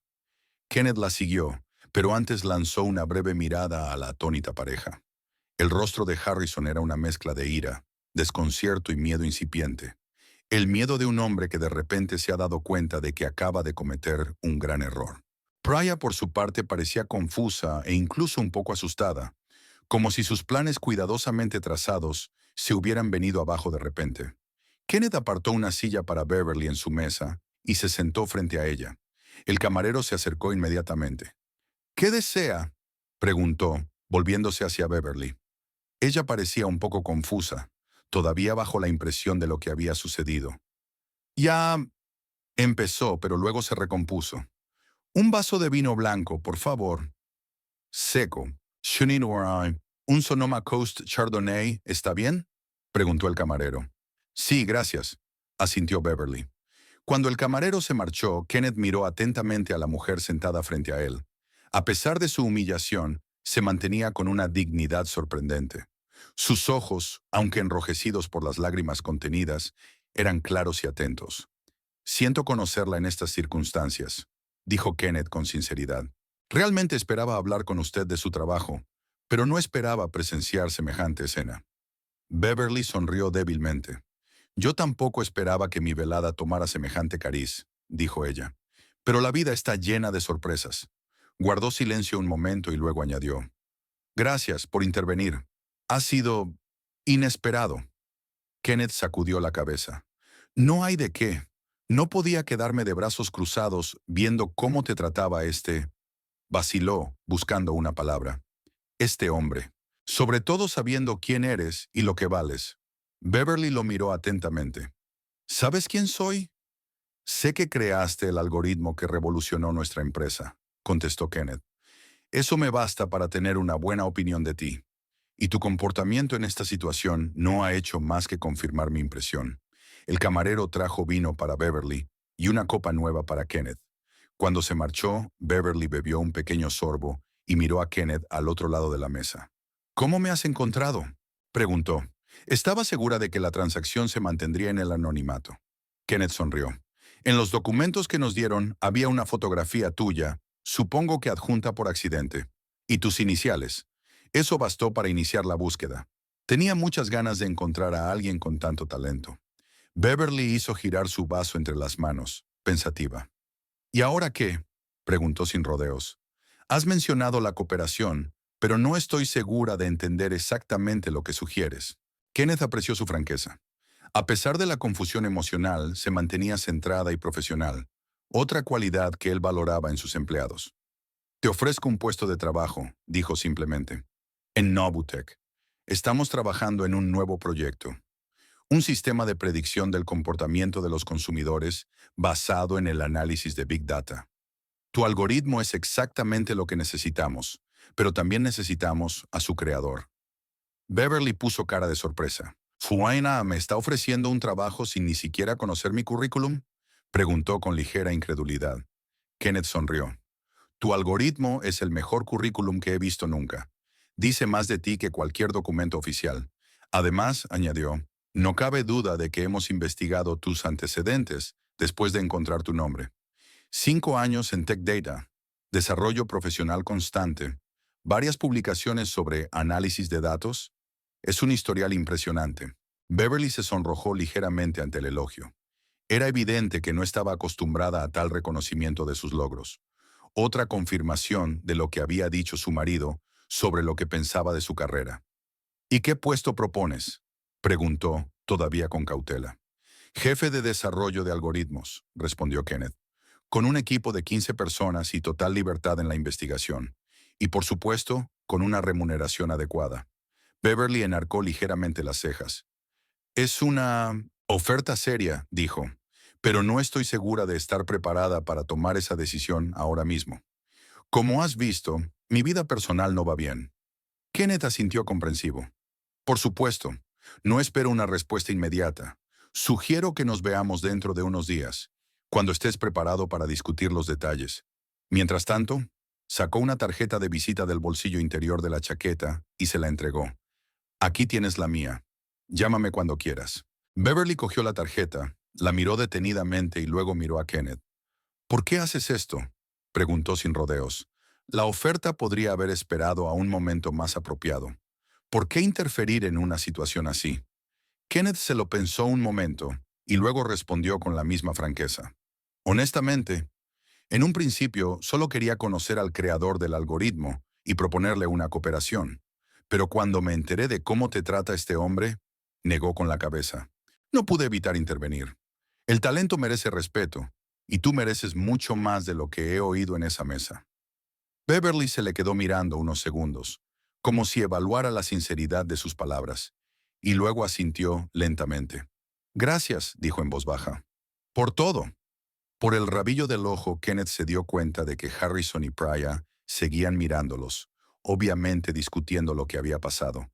Kenneth la siguió, pero antes lanzó una breve mirada a la atónita pareja. El rostro de Harrison era una mezcla de ira, desconcierto y miedo incipiente. El miedo de un hombre que de repente se ha dado cuenta de que acaba de cometer un gran error. Praya, por su parte, parecía confusa e incluso un poco asustada, como si sus planes cuidadosamente trazados se hubieran venido abajo de repente. Kenneth apartó una silla para Beverly en su mesa y se sentó frente a ella. El camarero se acercó inmediatamente. ¿Qué desea?, preguntó, volviéndose hacia Beverly. Ella parecía un poco confusa, todavía bajo la impresión de lo que había sucedido. Ya empezó, pero luego se recompuso. Un vaso de vino blanco, por favor. Seco. Chenin Noir. ¿Un Sonoma Coast Chardonnay está bien?, preguntó el camarero. Sí, gracias, asintió Beverly. Cuando el camarero se marchó, Kenneth miró atentamente a la mujer sentada frente a él. A pesar de su humillación, se mantenía con una dignidad sorprendente. Sus ojos, aunque enrojecidos por las lágrimas contenidas, eran claros y atentos. Siento conocerla en estas circunstancias, dijo Kenneth con sinceridad. Realmente esperaba hablar con usted de su trabajo, pero no esperaba presenciar semejante escena. Beverly sonrió débilmente. Yo tampoco esperaba que mi velada tomara semejante cariz, dijo ella. Pero la vida está llena de sorpresas. Guardó silencio un momento y luego añadió. Gracias por intervenir. Ha sido inesperado. Kenneth sacudió la cabeza. No hay de qué. No podía quedarme de brazos cruzados viendo cómo te trataba vaciló, buscando una palabra. Este hombre. Sobre todo sabiendo quién eres y lo que vales. Beverly lo miró atentamente. ¿Sabes quién soy? Sé que creaste el algoritmo que revolucionó nuestra empresa, contestó Kenneth. Eso me basta para tener una buena opinión de ti. Y tu comportamiento en esta situación no ha hecho más que confirmar mi impresión. El camarero trajo vino para Beverly y una copa nueva para Kenneth. Cuando se marchó, Beverly bebió un pequeño sorbo y miró a Kenneth al otro lado de la mesa. ¿Cómo me has encontrado?, preguntó. Estaba segura de que la transacción se mantendría en el anonimato. Kenneth sonrió. En los documentos que nos dieron había una fotografía tuya, supongo que adjunta por accidente, y tus iniciales. Eso bastó para iniciar la búsqueda. Tenía muchas ganas de encontrar a alguien con tanto talento. Beverly hizo girar su vaso entre las manos, pensativa. ¿Y ahora qué?, preguntó sin rodeos. Has mencionado la cooperación, pero no estoy segura de entender exactamente lo que sugieres. Kenneth apreció su franqueza. A pesar de la confusión emocional, se mantenía centrada y profesional, otra cualidad que él valoraba en sus empleados. Te ofrezco un puesto de trabajo, dijo simplemente. En Novutech. Estamos trabajando en un nuevo proyecto. Un sistema de predicción del comportamiento de los consumidores basado en el análisis de Big Data. Tu algoritmo es exactamente lo que necesitamos, pero también necesitamos a su creador. Beverly puso cara de sorpresa. ¿Fuaina me está ofreciendo un trabajo sin ni siquiera conocer mi currículum? Preguntó con ligera incredulidad. Kenneth sonrió. Tu algoritmo es el mejor currículum que he visto nunca. Dice más de ti que cualquier documento oficial. Además, añadió, no cabe duda de que hemos investigado tus antecedentes después de encontrar tu nombre. 5 años en Tech Data, desarrollo profesional constante, varias publicaciones sobre análisis de datos. Es un historial impresionante. Beverly se sonrojó ligeramente ante el elogio. Era evidente que no estaba acostumbrada a tal reconocimiento de sus logros. Otra confirmación de lo que había dicho su marido sobre lo que pensaba de su carrera. ¿Y qué puesto propones?, preguntó, todavía con cautela. Jefe de desarrollo de algoritmos, respondió Kenneth, con un equipo de 15 personas y total libertad en la investigación. Y por supuesto, con una remuneración adecuada. Beverly enarcó ligeramente las cejas. Es una oferta seria, dijo, pero no estoy segura de estar preparada para tomar esa decisión ahora mismo. Como has visto, mi vida personal no va bien. Kenneth asintió comprensivo. Por supuesto, no espero una respuesta inmediata. Sugiero que nos veamos dentro de unos días, cuando estés preparado para discutir los detalles. Mientras tanto, sacó una tarjeta de visita del bolsillo interior de la chaqueta y se la entregó. Aquí tienes la mía. Llámame cuando quieras. Beverly cogió la tarjeta, la miró detenidamente y luego miró a Kenneth. ¿Por qué haces esto?, preguntó sin rodeos. La oferta podría haber esperado a un momento más apropiado. ¿Por qué interferir en una situación así? Kenneth se lo pensó un momento y luego respondió con la misma franqueza. Honestamente, en un principio solo quería conocer al creador del algoritmo y proponerle una cooperación. Pero cuando me enteré de cómo te trata este hombre, negó con la cabeza. No pude evitar intervenir. El talento merece respeto, y tú mereces mucho más de lo que he oído en esa mesa. Beverly se le quedó mirando unos segundos, como si evaluara la sinceridad de sus palabras, y luego asintió lentamente. Gracias, dijo en voz baja. Por todo. Por el rabillo del ojo, Kenneth se dio cuenta de que Harrison y Praya seguían mirándolos, obviamente discutiendo lo que había pasado.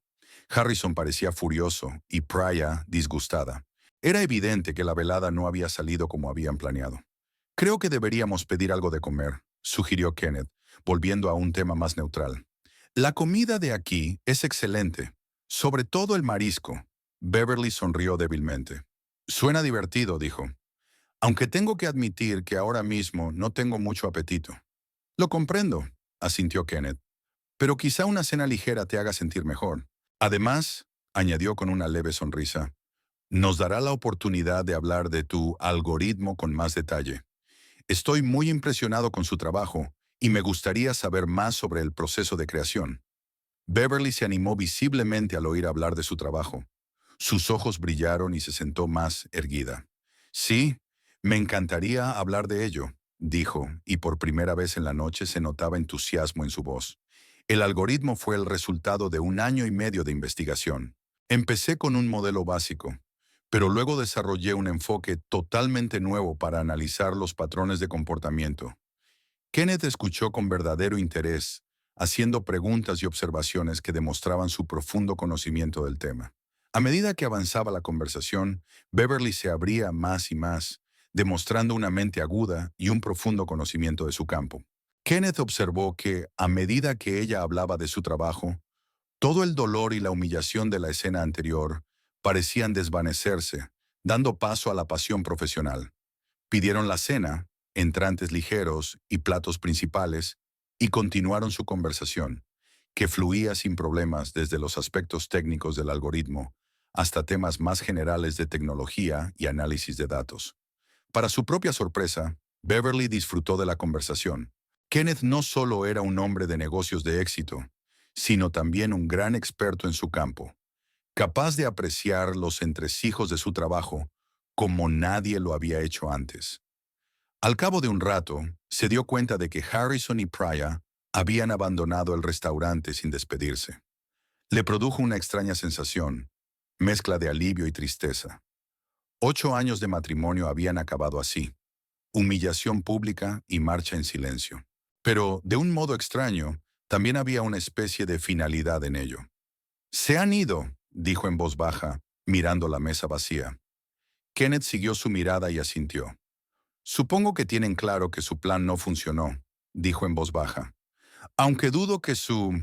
Harrison parecía furioso y Praya disgustada. Era evidente que la velada no había salido como habían planeado. Creo que deberíamos pedir algo de comer, sugirió Kenneth, volviendo a un tema más neutral. La comida de aquí es excelente, sobre todo el marisco. Beverly sonrió débilmente. Suena divertido, dijo. Aunque tengo que admitir que ahora mismo no tengo mucho apetito. Lo comprendo, asintió Kenneth. Pero quizá una cena ligera te haga sentir mejor. Además, añadió con una leve sonrisa, nos dará la oportunidad de hablar de tu algoritmo con más detalle. Estoy muy impresionado con su trabajo y me gustaría saber más sobre el proceso de creación. Beverly se animó visiblemente al oír hablar de su trabajo. Sus ojos brillaron y se sentó más erguida. Sí, me encantaría hablar de ello, dijo, y por primera vez en la noche se notaba entusiasmo en su voz. El algoritmo fue el resultado de 1 año y medio de investigación. Empecé con un modelo básico, pero luego desarrollé un enfoque totalmente nuevo para analizar los patrones de comportamiento. Kenneth escuchó con verdadero interés, haciendo preguntas y observaciones que demostraban su profundo conocimiento del tema. A medida que avanzaba la conversación, Beverly se abría más y más, demostrando una mente aguda y un profundo conocimiento de su campo. Kenneth observó que, a medida que ella hablaba de su trabajo, todo el dolor y la humillación de la escena anterior parecían desvanecerse, dando paso a la pasión profesional. Pidieron la cena, entrantes ligeros y platos principales, y continuaron su conversación, que fluía sin problemas desde los aspectos técnicos del algoritmo hasta temas más generales de tecnología y análisis de datos. Para su propia sorpresa, Beverly disfrutó de la conversación. Kenneth no solo era un hombre de negocios de éxito, sino también un gran experto en su campo, capaz de apreciar los entresijos de su trabajo como nadie lo había hecho antes. Al cabo de un rato, se dio cuenta de que Harrison y Praya Habían abandonado el restaurante sin despedirse. Le produjo una extraña sensación, mezcla de alivio y tristeza. 8 años de matrimonio habían acabado así, humillación pública y marcha en silencio. Pero, de un modo extraño, también había una especie de finalidad en ello. «Se han ido», dijo en voz baja, mirando la mesa vacía. Kenneth siguió su mirada y asintió. «Supongo que tienen claro que su plan no funcionó», dijo en voz baja. «Aunque dudo que su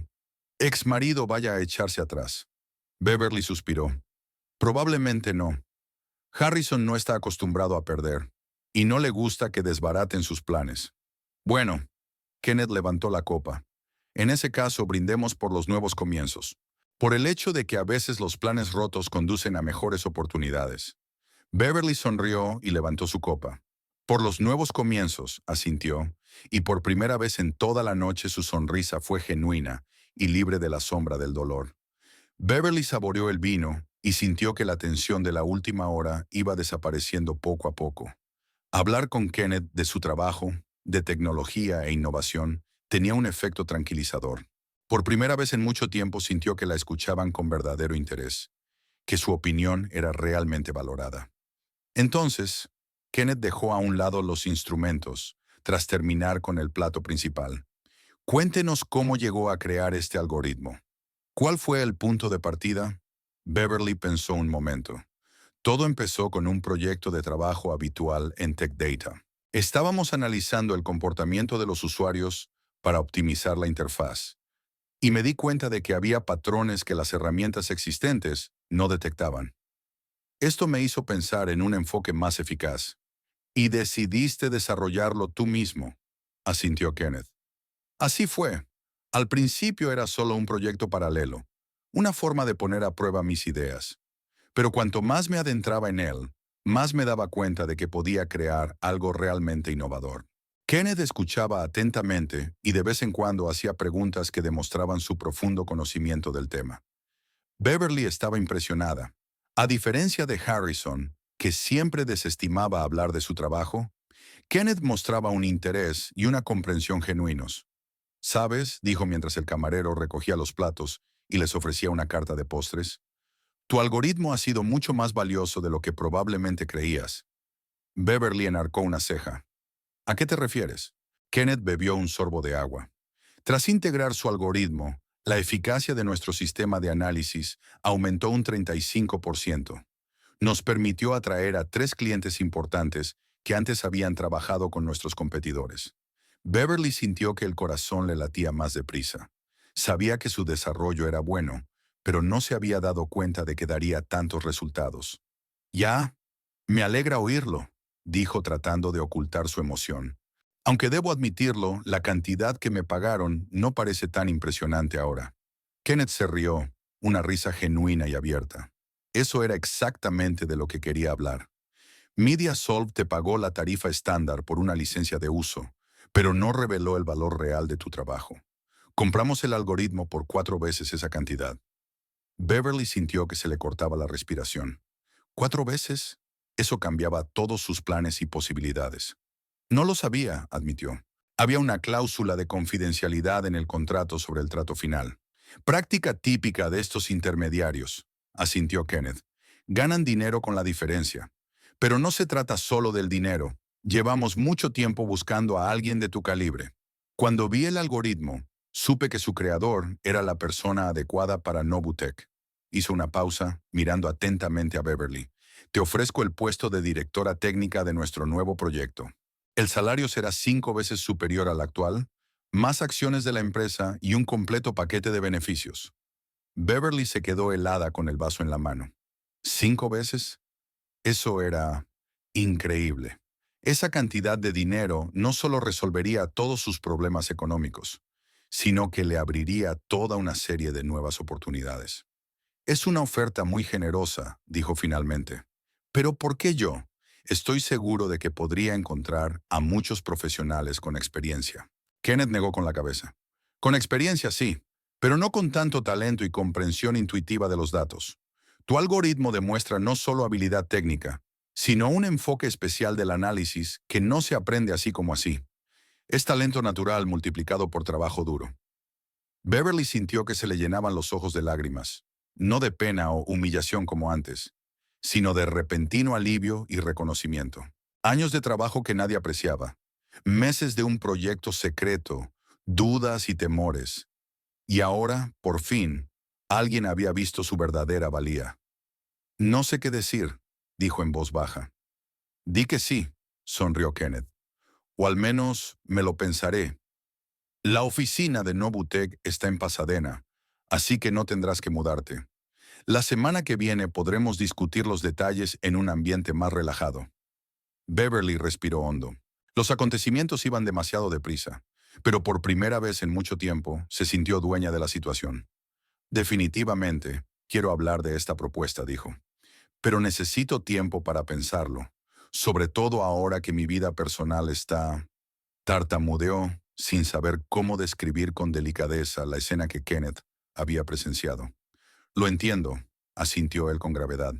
ex marido vaya a echarse atrás». Beverly suspiró. «Probablemente no. Harrison no está acostumbrado a perder, y no le gusta que desbaraten sus planes». «Bueno», Kenneth levantó la copa. «En ese caso, brindemos por los nuevos comienzos. Por el hecho de que a veces los planes rotos conducen a mejores oportunidades». Beverly sonrió y levantó su copa. «Por los nuevos comienzos», asintió, y por primera vez en toda la noche su sonrisa fue genuina y libre de la sombra del dolor. Beverly saboreó el vino y sintió que la tensión de la última hora iba desapareciendo poco a poco. Hablar con Kenneth de su trabajo, de tecnología e innovación, tenía un efecto tranquilizador. Por primera vez en mucho tiempo sintió que la escuchaban con verdadero interés, que su opinión era realmente valorada. Entonces, Kenneth dejó a un lado los instrumentos, tras terminar con el plato principal. «Cuéntenos cómo llegó a crear este algoritmo. ¿Cuál fue el punto de partida?» Beverly pensó un momento. Todo empezó con un proyecto de trabajo habitual en Tech Data. Estábamos analizando el comportamiento de los usuarios para optimizar la interfaz, y me di cuenta de que había patrones que las herramientas existentes no detectaban. Esto me hizo pensar en un enfoque más eficaz. «Y decidiste desarrollarlo tú mismo», asintió Kenneth. «Así fue. Al principio era solo un proyecto paralelo, una forma de poner a prueba mis ideas. Pero cuanto más me adentraba en él, más me daba cuenta de que podía crear algo realmente innovador». Kenneth escuchaba atentamente y de vez en cuando hacía preguntas que demostraban su profundo conocimiento del tema. Beverly estaba impresionada. A diferencia de Harrison, que siempre desestimaba hablar de su trabajo, Kenneth mostraba un interés y una comprensión genuinos. «¿Sabes?», dijo mientras el camarero recogía los platos y les ofrecía una carta de postres. «Tu algoritmo ha sido mucho más valioso de lo que probablemente creías». Beverly enarcó una ceja. «¿A qué te refieres?». Kenneth bebió un sorbo de agua. «Tras integrar su algoritmo, la eficacia de nuestro sistema de análisis aumentó un 35%. Nos permitió atraer a 3 clientes importantes que antes habían trabajado con nuestros competidores». Beverly sintió que el corazón le latía más deprisa. Sabía que su desarrollo era bueno, pero no se había dado cuenta de que daría tantos resultados. «Ya, me alegra oírlo», dijo tratando de ocultar su emoción. «Aunque debo admitirlo, la cantidad que me pagaron no parece tan impresionante ahora». Kenneth se rió, una risa genuina y abierta. Eso era exactamente de lo que quería hablar. MediaSolv te pagó la tarifa estándar por una licencia de uso, pero no reveló el valor real de tu trabajo. Compramos el algoritmo por 4 veces esa cantidad. Beverly sintió que se le cortaba la respiración. ¿4 veces? Eso cambiaba todos sus planes y posibilidades. «No lo sabía», admitió. «Había una cláusula de confidencialidad en el contrato sobre el trato final. Práctica típica de estos intermediarios», asintió Kenneth. «Ganan dinero con la diferencia. Pero no se trata solo del dinero. Llevamos mucho tiempo buscando a alguien de tu calibre. Cuando vi el algoritmo, supe que su creador era la persona adecuada para Novutech». Hizo una pausa, mirando atentamente a Beverly. «Te ofrezco el puesto de directora técnica de nuestro nuevo proyecto. El salario será 5 veces superior al actual, más acciones de la empresa y un completo paquete de beneficios». Beverly se quedó helada con el vaso en la mano. ¿5 veces? Eso era increíble. Esa cantidad de dinero no solo resolvería todos sus problemas económicos, sino que le abriría toda una serie de nuevas oportunidades. «Es una oferta muy generosa», dijo finalmente. «Pero ¿por qué yo? Estoy seguro de que podría encontrar a muchos profesionales con experiencia». Kenneth negó con la cabeza. «Con experiencia sí, pero no con tanto talento y comprensión intuitiva de los datos. Tu algoritmo demuestra no solo habilidad técnica, sino un enfoque especial del análisis que no se aprende así como así. Es talento natural multiplicado por trabajo duro. Beverly sintió que se le llenaban los ojos de lágrimas, no de pena o humillación como antes, sino de repentino alivio y reconocimiento. Años de trabajo que nadie apreciaba, meses de un proyecto secreto, dudas y temores. Y ahora, por fin, alguien había visto su verdadera valía. No sé qué decir, dijo en voz baja. Di que sí, sonrió Kenneth. O al menos me lo pensaré. La oficina de Novutec está en Pasadena, así que no tendrás que mudarte. La semana que viene podremos discutir los detalles en un ambiente más relajado. Beverly respiró hondo. Los acontecimientos iban demasiado deprisa, pero por primera vez en mucho tiempo se sintió dueña de la situación. Definitivamente, quiero hablar de esta propuesta, dijo. Pero necesito tiempo para pensarlo, sobre todo ahora que mi vida personal está... Tartamudeó, sin saber cómo describir con delicadeza la escena que Kenneth había presenciado. Lo entiendo, asintió él con gravedad.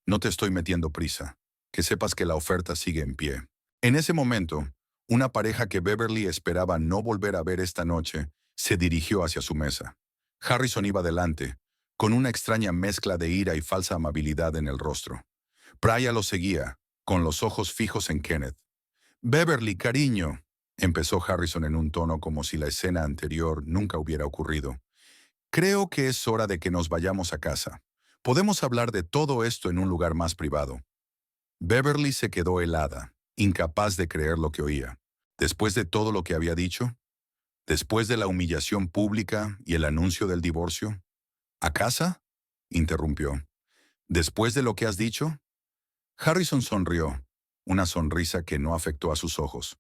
No te estoy metiendo prisa. Que sepas que la oferta sigue en pie. En ese momento, una pareja que Beverly esperaba no volver a ver esta noche se dirigió hacia su mesa. Harrison iba delante, con una extraña mezcla de ira y falsa amabilidad en el rostro. Praya lo seguía, con los ojos fijos en Kenneth. Beverly, cariño, empezó Harrison en un tono como si la escena anterior nunca hubiera ocurrido. Creo que es hora de que nos vayamos a casa. Podemos hablar de todo esto en un lugar más privado. Beverly se quedó helada, incapaz de creer lo que oía. Después de todo lo que había dicho, después de la humillación pública y el anuncio del divorcio. ¿A casa? Interrumpió. ¿Después de lo que has dicho? Harrison sonrió, una sonrisa que no afectó a sus ojos.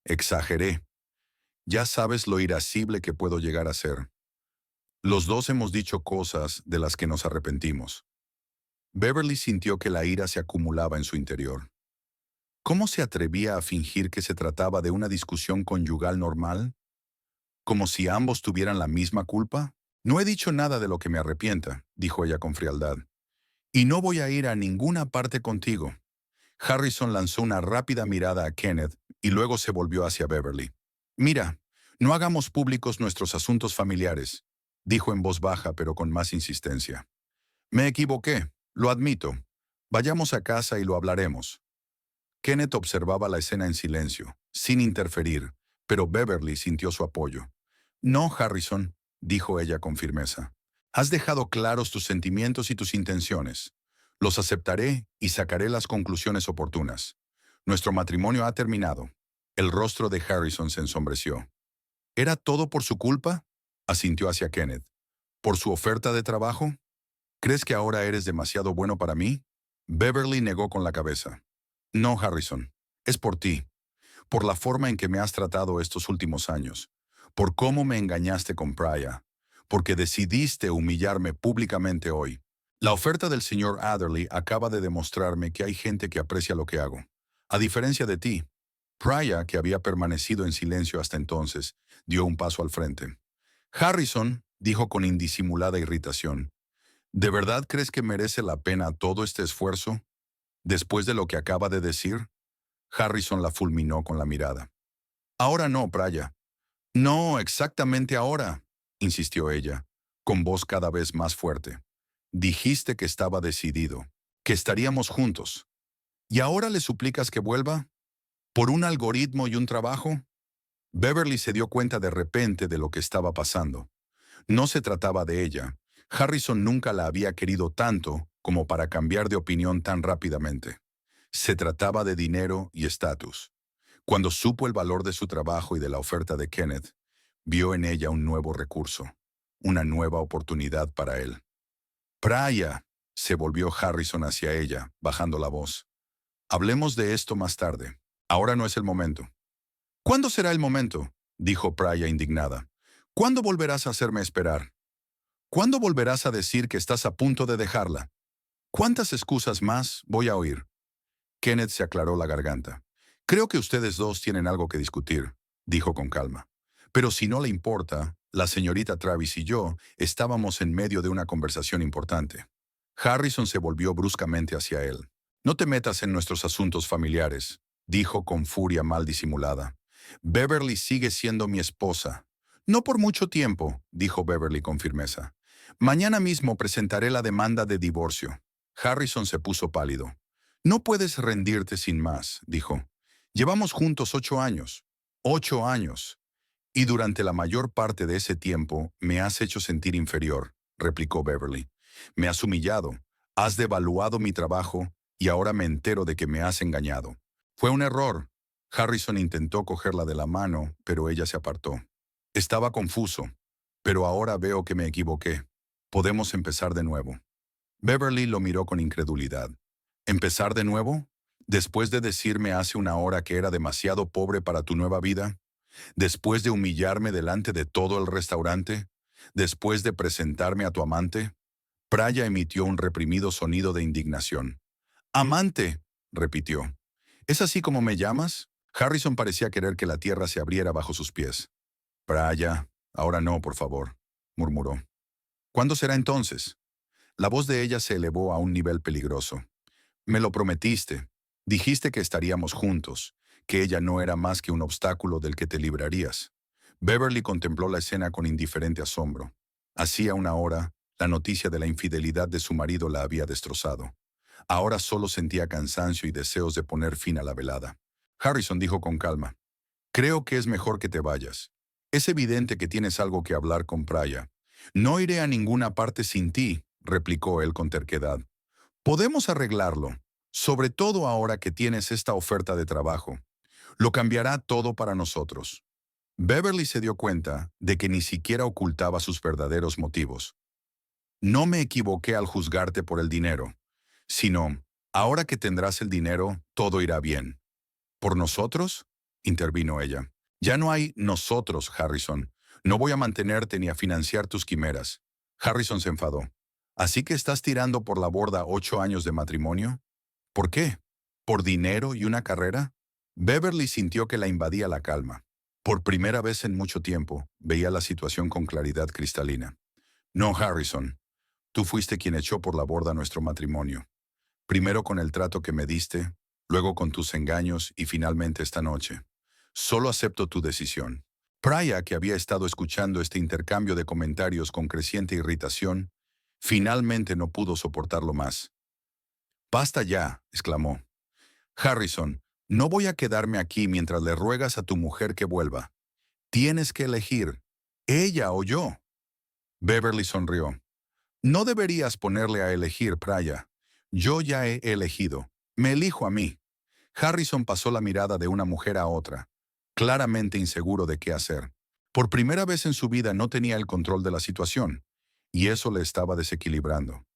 Exageré. Ya sabes lo irascible que puedo llegar a ser. Los dos hemos dicho cosas de las que nos arrepentimos. Beverly sintió que la ira se acumulaba en su interior. ¿Cómo se atrevía a fingir que se trataba de una discusión conyugal normal? ¿Como si ambos tuvieran la misma culpa? No he dicho nada de lo que me arrepienta, dijo ella con frialdad. Y no voy a ir a ninguna parte contigo. Harrison lanzó una rápida mirada a Kenneth y luego se volvió hacia Beverly. Mira, no hagamos públicos nuestros asuntos familiares, dijo en voz baja pero con más insistencia. Me equivoqué, lo admito. Vayamos a casa y lo hablaremos. Kenneth observaba la escena en silencio, sin interferir, pero Beverly sintió su apoyo. No, Harrison, dijo ella con firmeza. Has dejado claros tus sentimientos y tus intenciones. Los aceptaré y sacaré las conclusiones oportunas. Nuestro matrimonio ha terminado. El rostro de Harrison se ensombreció. ¿Era todo por su culpa? Asintió hacia Kenneth. ¿Por su oferta de trabajo? ¿Crees que ahora eres demasiado bueno para mí? Beverly negó con la cabeza. No, Harrison. Es por ti. Por la forma en que me has tratado estos últimos años. Por cómo me engañaste con Praya. Porque decidiste humillarme públicamente hoy. La oferta del señor Adderley acaba de demostrarme que hay gente que aprecia lo que hago. A diferencia de ti, Praya, que había permanecido en silencio hasta entonces, dio un paso al frente. Harrison, dijo con indisimulada irritación, ¿de verdad crees que merece la pena todo este esfuerzo? Después de lo que acaba de decir, Harrison la fulminó con la mirada. Ahora no, Praya. No, exactamente ahora, insistió ella, con voz cada vez más fuerte. Dijiste que estaba decidido, que estaríamos juntos. ¿Y ahora le suplicas que vuelva? ¿Por un algoritmo y un trabajo? Beverly se dio cuenta de repente de lo que estaba pasando. No se trataba de ella. Harrison nunca la había querido tanto como para cambiar de opinión tan rápidamente. Se trataba de dinero y estatus. Cuando supo el valor de su trabajo y de la oferta de Kenneth, vio en ella un nuevo recurso, una nueva oportunidad para él. Praya, se volvió Harrison hacia ella, bajando la voz. Hablemos de esto más tarde. Ahora no es el momento. ¿Cuándo será el momento? Dijo Praya indignada. ¿Cuándo volverás a hacerme esperar? ¿Cuándo volverás a decir que estás a punto de dejarla? ¿Cuántas excusas más voy a oír? Kenneth se aclaró la garganta. Creo que ustedes dos tienen algo que discutir, dijo con calma. Pero si no le importa, la señorita Travis y yo estábamos en medio de una conversación importante. Harrison se volvió bruscamente hacia él. No te metas en nuestros asuntos familiares, dijo con furia mal disimulada. Beverly sigue siendo mi esposa. No por mucho tiempo, dijo Beverly con firmeza. Mañana mismo presentaré la demanda de divorcio. Harrison se puso pálido. No puedes rendirte sin más, dijo. Llevamos juntos 8 años. 8 años. Y durante la mayor parte de ese tiempo me has hecho sentir inferior, replicó Beverly. Me has humillado, has devaluado mi trabajo y ahora me entero de que me has engañado. Fue un error. Harrison intentó cogerla de la mano, pero ella se apartó. Estaba confuso, pero ahora veo que me equivoqué. Podemos empezar de nuevo. Beverly lo miró con incredulidad. ¿Empezar de nuevo? ¿Después de decirme hace una hora que era demasiado pobre para tu nueva vida? ¿Después de humillarme delante de todo el restaurante? ¿Después de presentarme a tu amante? Praya emitió un reprimido sonido de indignación. «¡Amante!», repitió. «¿Es así como me llamas?». Harrison parecía querer que la tierra se abriera bajo sus pies. «Praya, ahora no, por favor», murmuró. «¿Cuándo será entonces?». La voz de ella se elevó a un nivel peligroso. «Me lo prometiste. Dijiste que estaríamos juntos, que ella no era más que un obstáculo del que te librarías». Beverly contempló la escena con indiferente asombro. Hacía una hora, la noticia de la infidelidad de su marido la había destrozado. Ahora solo sentía cansancio y deseos de poner fin a la velada. Harrison dijo con calma: «Creo que es mejor que te vayas. Es evidente que tienes algo que hablar con Praya». «No iré a ninguna parte sin ti», replicó él con terquedad. «Podemos arreglarlo, sobre todo ahora que tienes esta oferta de trabajo. Lo cambiará todo para nosotros». Beverly se dio cuenta de que ni siquiera ocultaba sus verdaderos motivos. «No me equivoqué al juzgarte por el dinero, sino, ahora que tendrás el dinero, todo irá bien». «¿Por nosotros?», intervino ella. «Ya no hay nosotros, Harrison. No voy a mantenerte ni a financiar tus quimeras». Harrison se enfadó. «¿Así que estás tirando por la borda 8 años de matrimonio? ¿Por qué? ¿Por dinero y una carrera?». Beverly sintió que la invadía la calma. Por primera vez en mucho tiempo, veía la situación con claridad cristalina. «No, Harrison. Tú fuiste quien echó por la borda nuestro matrimonio. Primero con el trato que me diste, luego con tus engaños y finalmente esta noche. Solo acepto tu decisión». Praya, que había estado escuchando este intercambio de comentarios con creciente irritación, finalmente no pudo soportarlo más. «Basta ya», exclamó. «Harrison, no voy a quedarme aquí mientras le ruegas a tu mujer que vuelva. Tienes que elegir, ella o yo». Beverly sonrió. «No deberías ponerle a elegir, Praya. Yo ya he elegido. Me elijo a mí». Harrison pasó la mirada de una mujer a otra, claramente inseguro de qué hacer. Por primera vez en su vida no tenía el control de la situación, y eso le estaba desequilibrando.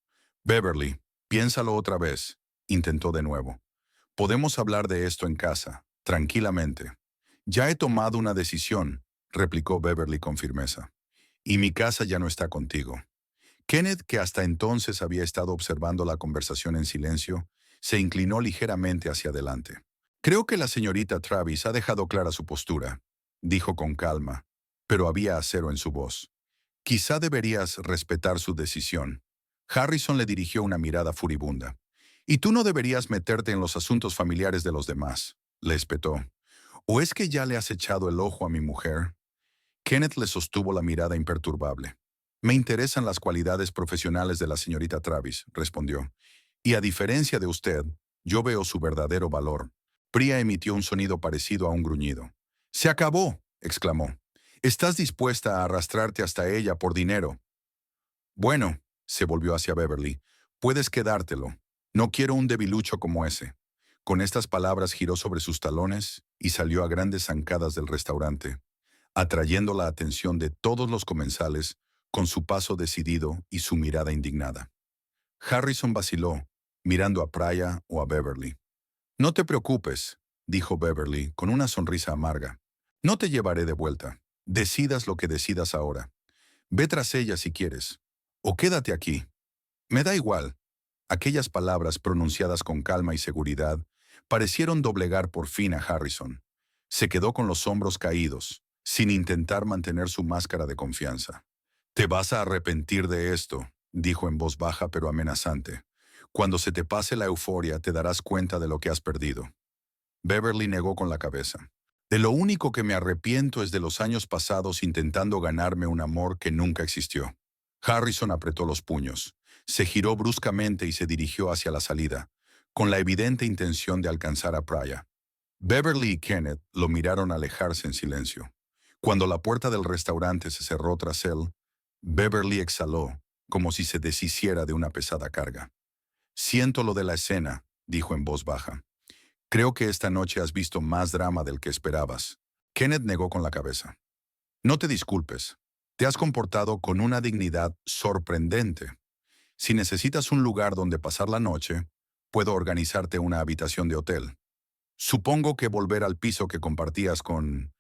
«Beverly, piénsalo otra vez», intentó de nuevo. «Podemos hablar de esto en casa, tranquilamente». «Ya he tomado una decisión», replicó Beverly con firmeza. «Y mi casa ya no está contigo». Kenneth, que hasta entonces había estado observando la conversación en silencio, se inclinó ligeramente hacia adelante. «Creo que la señorita Travis ha dejado clara su postura», dijo con calma, pero había acero en su voz. «Quizá deberías respetar su decisión». Harrison le dirigió una mirada furibunda. «Y tú no deberías meterte en los asuntos familiares de los demás», le espetó. «¿O es que ya le has echado el ojo a mi mujer?». Kenneth le sostuvo la mirada imperturbable. «Me interesan las cualidades profesionales de la señorita Travis», respondió. «Y a diferencia de usted, yo veo su verdadero valor». Priya emitió un sonido parecido a un gruñido. «Se acabó», exclamó. «Estás dispuesta a arrastrarte hasta ella por dinero». «Bueno», se volvió hacia Beverly, «puedes quedártelo. No quiero un debilucho como ese». Con estas palabras giró sobre sus talones y salió a grandes zancadas del restaurante, atrayendo la atención de todos los comensales con su paso decidido y su mirada indignada. Harrison vaciló, mirando a Praya o a Beverly. «No te preocupes», dijo Beverly con una sonrisa amarga. «No te llevaré de vuelta. Decidas lo que decidas ahora. Ve tras ella si quieres. O quédate aquí. Me da igual». Aquellas palabras pronunciadas con calma y seguridad parecieron doblegar por fin a Harrison. Se quedó con los hombros caídos, sin intentar mantener su máscara de confianza. «Te vas a arrepentir de esto», dijo en voz baja pero amenazante. «Cuando se te pase la euforia te darás cuenta de lo que has perdido». Beverly negó con la cabeza. De lo único que me arrepiento es de los años pasados intentando ganarme un amor que nunca existió. Harrison apretó los puños, se giró bruscamente y se dirigió hacia la salida, con la evidente intención de alcanzar a Praya. Beverly y Kenneth lo miraron alejarse en silencio. Cuando la puerta del restaurante se cerró tras él, Beverly exhaló, como si se deshiciera de una pesada carga. Siento lo de la escena, dijo en voz baja. Creo que esta noche has visto más drama del que esperabas. Kenneth negó con la cabeza. No te disculpes. Te has comportado con una dignidad sorprendente. Si necesitas un lugar donde pasar la noche, puedo organizarte una habitación de hotel. Supongo que volver al piso que compartías con...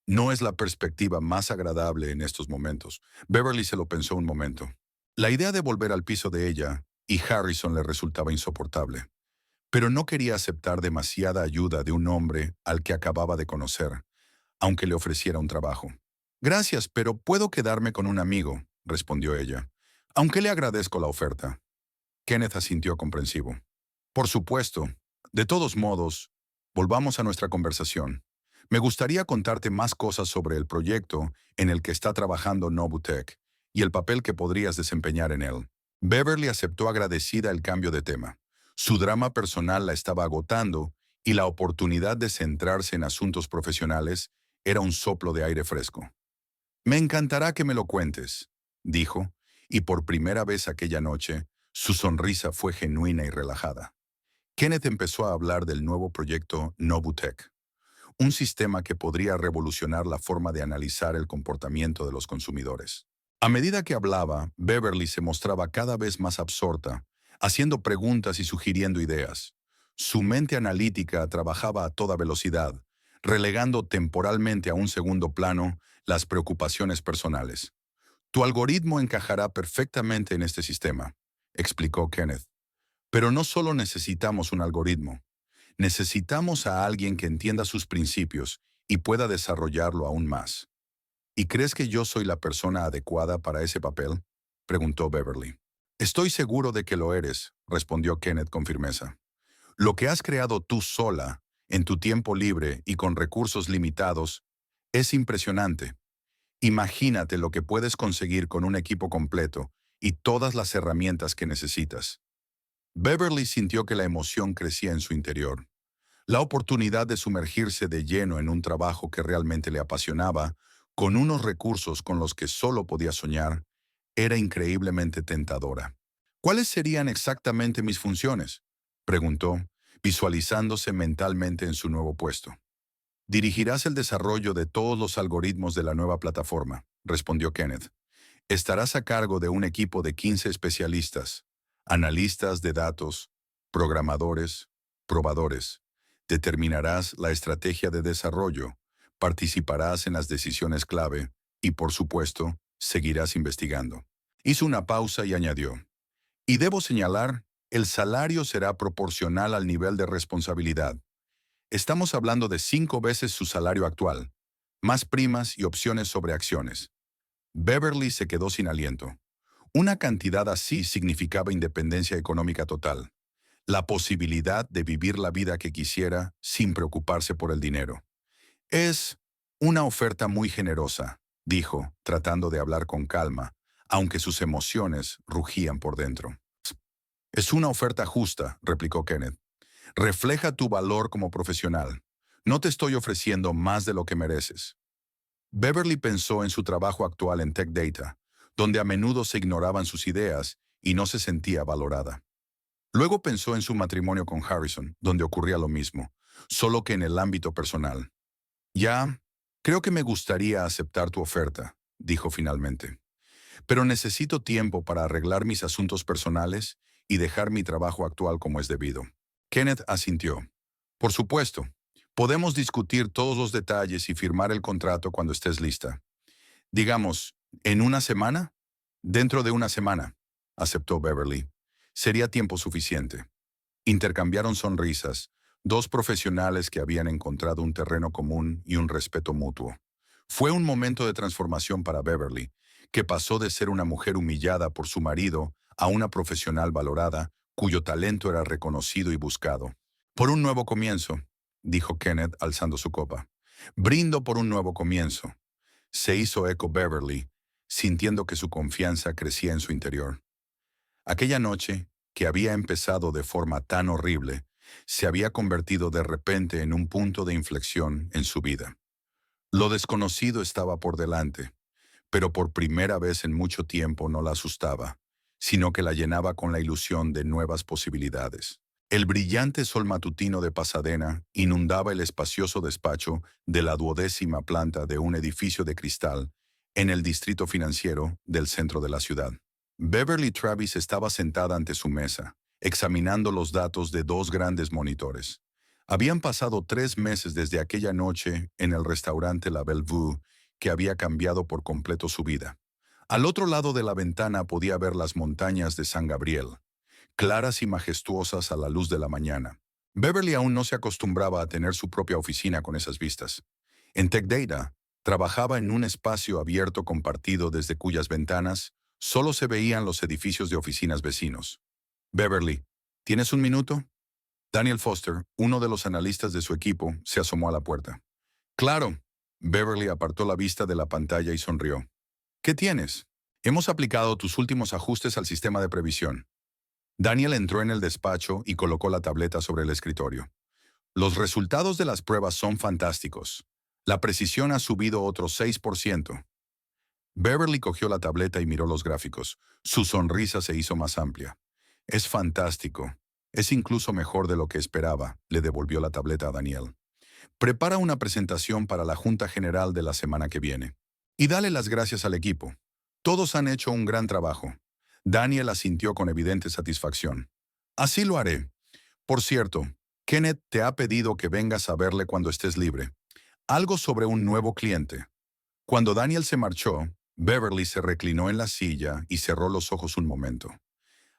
No es la perspectiva más agradable en estos momentos. Beverly se lo pensó un momento. La idea de volver al piso de ella y Harrison le resultaba insoportable, pero no quería aceptar demasiada ayuda de un hombre al que acababa de conocer, aunque le ofreciera un trabajo. Gracias, pero puedo quedarme con un amigo, respondió ella, aunque le agradezco la oferta. Kenneth asintió comprensivo. Por supuesto. De todos modos, volvamos a nuestra conversación. Me gustaría contarte más cosas sobre el proyecto en el que está trabajando Novutech y el papel que podrías desempeñar en él. Beverly aceptó agradecida el cambio de tema. Su drama personal la estaba agotando y la oportunidad de centrarse en asuntos profesionales era un soplo de aire fresco. Me encantará que me lo cuentes, dijo, y por primera vez aquella noche, su sonrisa fue genuina y relajada. Kenneth empezó a hablar del nuevo proyecto Novutech, un sistema que podría revolucionar la forma de analizar el comportamiento de los consumidores. A medida que hablaba, Beverly se mostraba cada vez más absorta, haciendo preguntas y sugiriendo ideas. Su mente analítica trabajaba a toda velocidad, relegando temporalmente a un segundo plano las preocupaciones personales. Tu algoritmo encajará perfectamente en este sistema, explicó Kenneth. Pero no solo necesitamos un algoritmo. Necesitamos a alguien que entienda sus principios y pueda desarrollarlo aún más. ¿Y crees que yo soy la persona adecuada para ese papel?, preguntó Beverly. Estoy seguro de que lo eres, respondió Kenneth con firmeza. Lo que has creado tú sola, en tu tiempo libre y con recursos limitados, es impresionante. Imagínate lo que puedes conseguir con un equipo completo y todas las herramientas que necesitas. Beverly sintió que la emoción crecía en su interior. La oportunidad de sumergirse de lleno en un trabajo que realmente le apasionaba, con unos recursos con los que solo podía soñar, era increíblemente tentadora. ¿Cuáles serían exactamente mis funciones?, preguntó, visualizándose mentalmente en su nuevo puesto. Dirigirás el desarrollo de todos los algoritmos de la nueva plataforma, respondió Kenneth. Estarás a cargo de un equipo de 15 especialistas, analistas de datos, programadores, probadores. Determinarás la estrategia de desarrollo, participarás en las decisiones clave y, por supuesto, seguirás investigando. Hizo una pausa y añadió, y debo señalar, el salario será proporcional al nivel de responsabilidad. Estamos hablando de 5 veces su salario actual, más primas y opciones sobre acciones. Beverly se quedó sin aliento. Una cantidad así significaba independencia económica total, la posibilidad de vivir la vida que quisiera sin preocuparse por el dinero. Es una oferta muy generosa, dijo, tratando de hablar con calma, aunque sus emociones rugían por dentro. Es una oferta justa, replicó Kenneth. Refleja tu valor como profesional. No te estoy ofreciendo más de lo que mereces. Beverly pensó en su trabajo actual en Tech Data, donde a menudo se ignoraban sus ideas y no se sentía valorada. Luego pensó en su matrimonio con Harrison, donde ocurría lo mismo, solo que en el ámbito personal. Ya, creo que me gustaría aceptar tu oferta, dijo finalmente. Pero necesito tiempo para arreglar mis asuntos personales y dejar mi trabajo actual como es debido. Kenneth asintió. Por supuesto, podemos discutir todos los detalles y firmar el contrato cuando estés lista. Digamos, ¿en una semana? Dentro de una semana, aceptó Beverly. Sería tiempo suficiente. Intercambiaron sonrisas, dos profesionales que habían encontrado un terreno común y un respeto mutuo. Fue un momento de transformación para Beverly, que pasó de ser una mujer humillada por su marido a una profesional valorada, cuyo talento era reconocido y buscado. Por un nuevo comienzo, dijo Kenneth alzando su copa. Brindo por un nuevo comienzo. Se hizo eco Beverly, sintiendo que su confianza crecía en su interior. Aquella noche, que había empezado de forma tan horrible, se había convertido de repente en un punto de inflexión en su vida. Lo desconocido estaba por delante, pero por primera vez en mucho tiempo no la asustaba, sino que la llenaba con la ilusión de nuevas posibilidades. El brillante sol matutino de Pasadena inundaba el espacioso despacho de la 12ª planta de un edificio de cristal en el distrito financiero del centro de la ciudad. Beverly Travis estaba sentada ante su mesa, examinando los datos de dos grandes monitores. Habían pasado 3 meses desde aquella noche en el restaurante La Bellevue que había cambiado por completo su vida. Al otro lado de la ventana podía ver las montañas de San Gabriel, claras y majestuosas a la luz de la mañana. Beverly aún no se acostumbraba a tener su propia oficina con esas vistas. En Tech Data, trabajaba en un espacio abierto compartido desde cuyas ventanas solo se veían los edificios de oficinas vecinos. Beverly, ¿tienes un minuto? Daniel Foster, uno de los analistas de su equipo, se asomó a la puerta. Claro. Beverly apartó la vista de la pantalla y sonrió. ¿Qué tienes? Hemos aplicado tus últimos ajustes al sistema de previsión. Daniel entró en el despacho y colocó la tableta sobre el escritorio. Los resultados de las pruebas son fantásticos. La precisión ha subido otro 6%. Beverly cogió la tableta y miró los gráficos. Su sonrisa se hizo más amplia. Es fantástico. Es incluso mejor de lo que esperaba, le devolvió la tableta a Daniel. Prepara una presentación para la Junta General de la semana que viene. Y dale las gracias al equipo. Todos han hecho un gran trabajo. Daniel asintió con evidente satisfacción. Así lo haré. Por cierto, Kenneth te ha pedido que vengas a verle cuando estés libre. Algo sobre un nuevo cliente. Cuando Daniel se marchó, Beverly se reclinó en la silla y cerró los ojos un momento.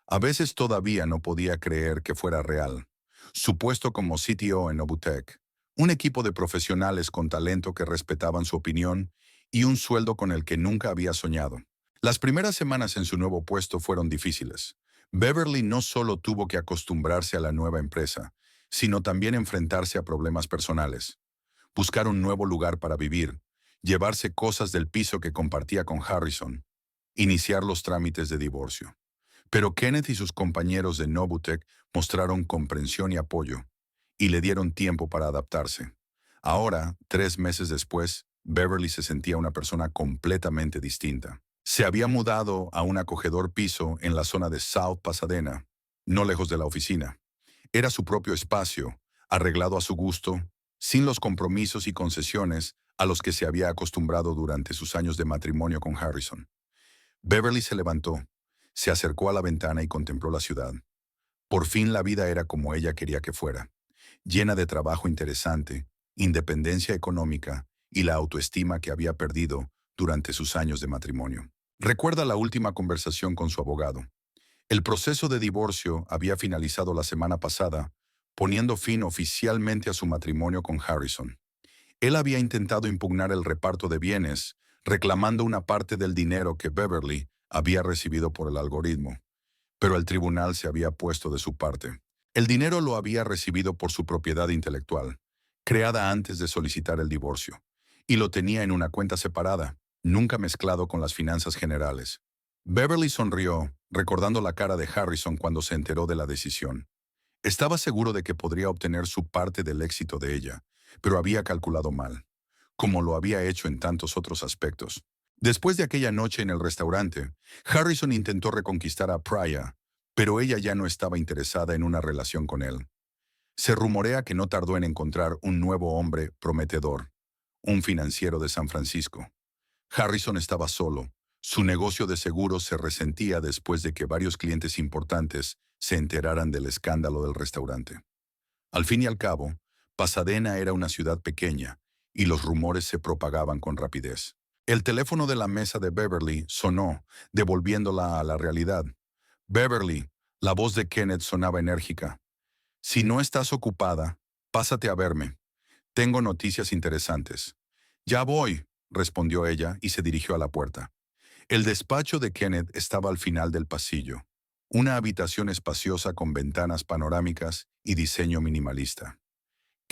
A veces todavía no podía creer que fuera real. Su puesto como CTO en Nobutech, un equipo de profesionales con talento que respetaban su opinión y un sueldo con el que nunca había soñado. Las primeras semanas en su nuevo puesto fueron difíciles. Beverly no solo tuvo que acostumbrarse a la nueva empresa, sino también enfrentarse a problemas personales. Buscar un nuevo lugar para vivir, llevarse cosas del piso que compartía con Harrison, iniciar los trámites de divorcio. Pero Kenneth y sus compañeros de Nobutech mostraron comprensión y apoyo, y le dieron tiempo para adaptarse. Ahora, 3 meses después, Beverly se sentía una persona completamente distinta. Se había mudado a un acogedor piso en la zona de South Pasadena, no lejos de la oficina. Era su propio espacio, arreglado a su gusto, sin los compromisos y concesiones a los que se había acostumbrado durante sus años de matrimonio con Harrison. Beverly se levantó, se acercó a la ventana y contempló la ciudad. Por fin la vida era como ella quería que fuera, llena de trabajo interesante, independencia económica y la autoestima que había perdido durante sus años de matrimonio. Recuerda la última conversación con su abogado. El proceso de divorcio había finalizado la semana pasada, poniendo fin oficialmente a su matrimonio con Harrison. Él había intentado impugnar el reparto de bienes, reclamando una parte del dinero que Beverly había recibido por el algoritmo, pero el tribunal se había puesto de su parte. El dinero lo había recibido por su propiedad intelectual, creada antes de solicitar el divorcio, y lo tenía en una cuenta separada, nunca mezclado con las finanzas generales. Beverly sonrió, recordando la cara de Harrison cuando se enteró de la decisión. Estaba seguro de que podría obtener su parte del éxito de ella, pero había calculado mal, como lo había hecho en tantos otros aspectos. Después de aquella noche en el restaurante, Harrison intentó reconquistar a Priya, pero ella ya no estaba interesada en una relación con él. Se rumorea que no tardó en encontrar un nuevo hombre prometedor, un financiero de San Francisco. Harrison estaba solo. Su negocio de seguros se resentía después de que varios clientes importantes se enteraran del escándalo del restaurante. Al fin y al cabo, Pasadena era una ciudad pequeña, y los rumores se propagaban con rapidez. El teléfono de la mesa de Beverly sonó, devolviéndola a la realidad. Beverly, la voz de Kenneth sonaba enérgica. Si no estás ocupada, pásate a verme. Tengo noticias interesantes. Ya voy, respondió ella y se dirigió a la puerta. El despacho de Kenneth estaba al final del pasillo, una habitación espaciosa con ventanas panorámicas y diseño minimalista.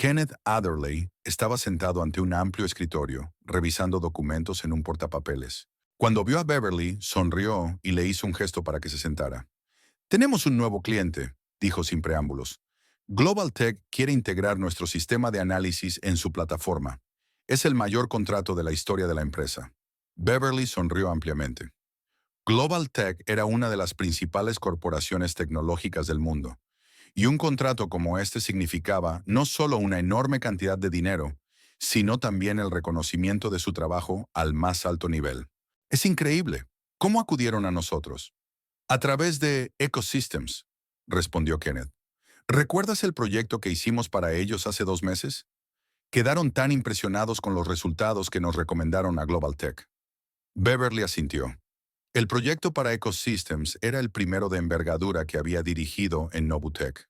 Kenneth Adderley estaba sentado ante un amplio escritorio, revisando documentos en un portapapeles. Cuando vio a Beverly, sonrió y le hizo un gesto para que se sentara. Tenemos un nuevo cliente, dijo sin preámbulos. Global Tech quiere integrar nuestro sistema de análisis en su plataforma. Es el mayor contrato de la historia de la empresa. Beverly sonrió ampliamente. Global Tech era una de las principales corporaciones tecnológicas del mundo, y un contrato como este significaba no solo una enorme cantidad de dinero, sino también el reconocimiento de su trabajo al más alto nivel. Es increíble. ¿Cómo acudieron a nosotros? A través de Ecosystems, respondió Kenneth. ¿Recuerdas el proyecto que hicimos para ellos hace 2 meses? Quedaron tan impresionados con los resultados que nos recomendaron a Global Tech. Beverly asintió. El proyecto para Ecosystems era el primero de envergadura que había dirigido en Novutec.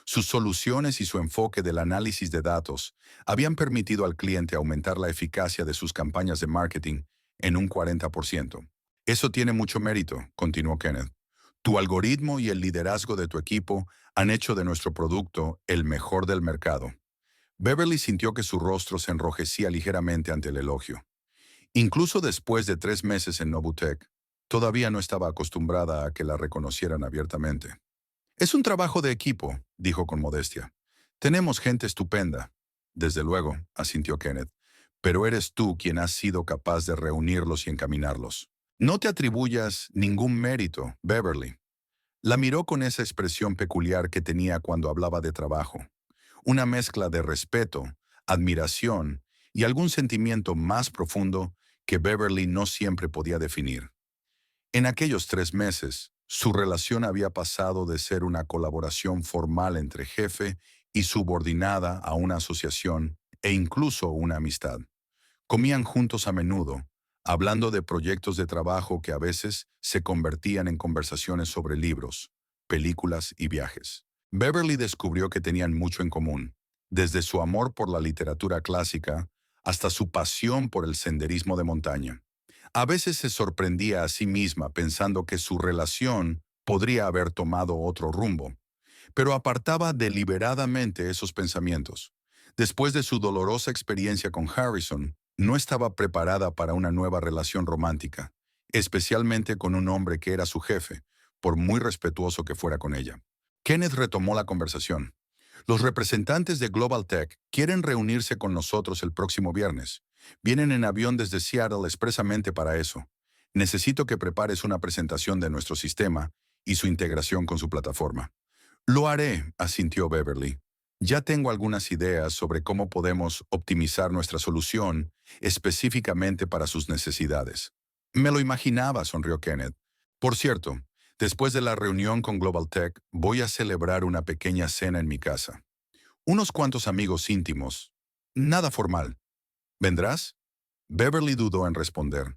Sus soluciones y su enfoque del análisis de datos habían permitido al cliente aumentar la eficacia de sus campañas de marketing en un 40%. Eso tiene mucho mérito, continuó Kenneth. Tu algoritmo y el liderazgo de tu equipo han hecho de nuestro producto el mejor del mercado. Beverly sintió que su rostro se enrojecía ligeramente ante el elogio. Incluso después de 3 meses en Novutec, todavía no estaba acostumbrada a que la reconocieran abiertamente. Es un trabajo de equipo, dijo con modestia. Tenemos gente estupenda. Desde luego, asintió Kenneth, pero eres tú quien has sido capaz de reunirlos y encaminarlos. No te atribuyas ningún mérito, Beverly. La miró con esa expresión peculiar que tenía cuando hablaba de trabajo. Una mezcla de respeto, admiración y algún sentimiento más profundo que Beverly no siempre podía definir. En aquellos 3 meses, su relación había pasado de ser una colaboración formal entre jefe y subordinada a una asociación e incluso una amistad. Comían juntos a menudo, hablando de proyectos de trabajo que a veces se convertían en conversaciones sobre libros, películas y viajes. Beverly descubrió que tenían mucho en común, desde su amor por la literatura clásica hasta su pasión por el senderismo de montaña. A veces se sorprendía a sí misma pensando que su relación podría haber tomado otro rumbo, pero apartaba deliberadamente esos pensamientos. Después de su dolorosa experiencia con Harrison, no estaba preparada para una nueva relación romántica, especialmente con un hombre que era su jefe, por muy respetuoso que fuera con ella. Kenneth retomó la conversación. Los representantes de Global Tech quieren reunirse con nosotros el próximo viernes. Vienen en avión desde Seattle expresamente para eso. Necesito que prepares una presentación de nuestro sistema y su integración con su plataforma. Lo haré, asintió Beverly. Ya tengo algunas ideas sobre cómo podemos optimizar nuestra solución específicamente para sus necesidades. Me lo imaginaba, sonrió Kenneth. Por cierto, después de la reunión con Global Tech, voy a celebrar una pequeña cena en mi casa. Unos cuantos amigos íntimos. Nada formal. ¿Vendrás? Beverly dudó en responder.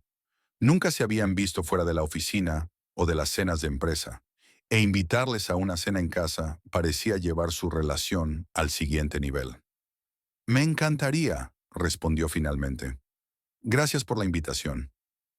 Nunca se habían visto fuera de la oficina o de las cenas de empresa, e invitarles a una cena en casa parecía llevar su relación al siguiente nivel. Me encantaría, respondió finalmente. Gracias por la invitación.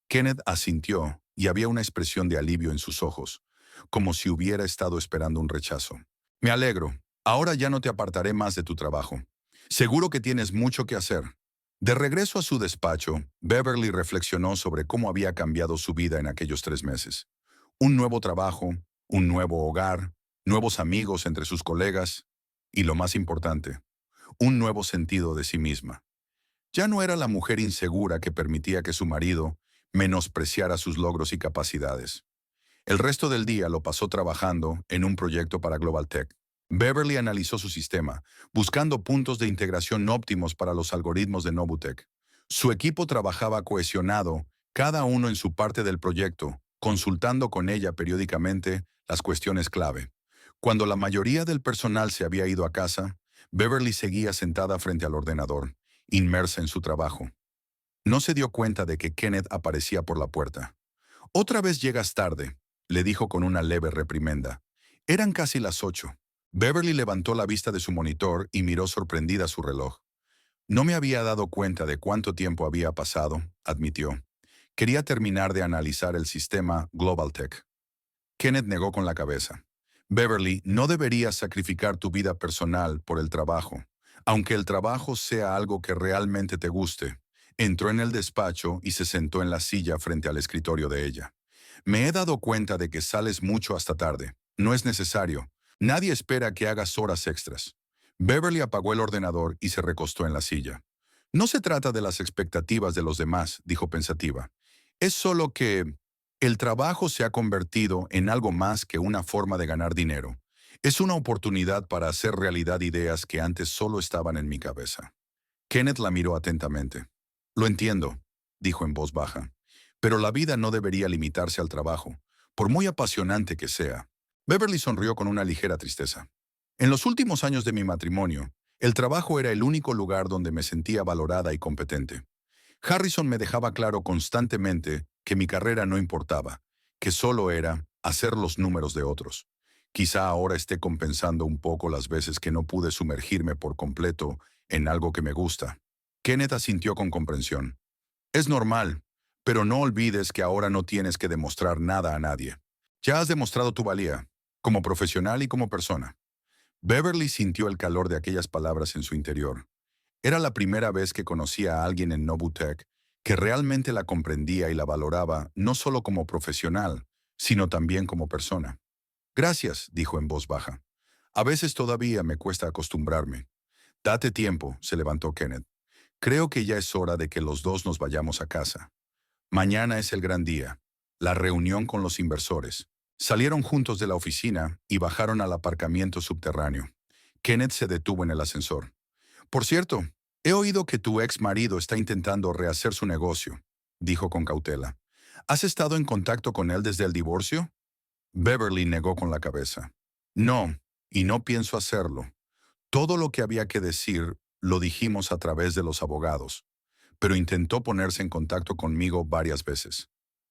Kenneth asintió y había una expresión de alivio en sus ojos, como si hubiera estado esperando un rechazo. Me alegro. Ahora ya no te apartaré más de tu trabajo. Seguro que tienes mucho que hacer. De regreso a su despacho, Beverly reflexionó sobre cómo había cambiado su vida en aquellos 3 meses. Un nuevo trabajo, un nuevo hogar, nuevos amigos entre sus colegas y, lo más importante, un nuevo sentido de sí misma. Ya no era la mujer insegura que permitía que su marido menospreciara sus logros y capacidades. El resto del día lo pasó trabajando en un proyecto para Global Tech. Beverly analizó su sistema, buscando puntos de integración óptimos para los algoritmos de Novutec. Su equipo trabajaba cohesionado, cada uno en su parte del proyecto, consultando con ella periódicamente las cuestiones clave. Cuando la mayoría del personal se había ido a casa, Beverly seguía sentada frente al ordenador, inmersa en su trabajo. No se dio cuenta de que Kenneth aparecía por la puerta. «Otra vez llegas tarde», le dijo con una leve reprimenda. Eran casi las 8. Beverly levantó la vista de su monitor y miró sorprendida su reloj. No me había dado cuenta de cuánto tiempo había pasado, admitió. Quería terminar de analizar el sistema Global Tech. Kenneth negó con la cabeza. Beverly, no deberías sacrificar tu vida personal por el trabajo. Aunque el trabajo sea algo que realmente te guste, entró en el despacho y se sentó en la silla frente al escritorio de ella. Me he dado cuenta de que sales mucho hasta tarde. No es necesario. Nadie espera que hagas horas extras. Beverly apagó el ordenador y se recostó en la silla. No se trata de las expectativas de los demás, dijo pensativa. Es solo que el trabajo se ha convertido en algo más que una forma de ganar dinero. Es una oportunidad para hacer realidad ideas que antes solo estaban en mi cabeza. Kenneth la miró atentamente. Lo entiendo, dijo en voz baja, pero la vida no debería limitarse al trabajo, por muy apasionante que sea. Beverly sonrió con una ligera tristeza. En los últimos años de mi matrimonio, el trabajo era el único lugar donde me sentía valorada y competente. Harrison me dejaba claro constantemente que mi carrera no importaba, que solo era hacer los números de otros. Quizá ahora esté compensando un poco las veces que no pude sumergirme por completo en algo que me gusta. Kenneth asintió con comprensión. Es normal, pero no olvides que ahora no tienes que demostrar nada a nadie. Ya has demostrado tu valía, como profesional y como persona. Beverly sintió el calor de aquellas palabras en su interior. Era la primera vez que conocía a alguien en Novutec que realmente la comprendía y la valoraba no solo como profesional, sino también como persona. Gracias, dijo en voz baja. A veces todavía me cuesta acostumbrarme. Date tiempo, se levantó Kenneth. Creo que ya es hora de que los dos nos vayamos a casa. Mañana es el gran día, la reunión con los inversores. Salieron juntos de la oficina y bajaron al aparcamiento subterráneo. Kenneth se detuvo en el ascensor. Por cierto, he oído que tu ex marido está intentando rehacer su negocio, dijo con cautela. ¿Has estado en contacto con él desde el divorcio? Beverly negó con la cabeza. No, y no pienso hacerlo. Todo lo que había que decir lo dijimos a través de los abogados, pero intentó ponerse en contacto conmigo varias veces.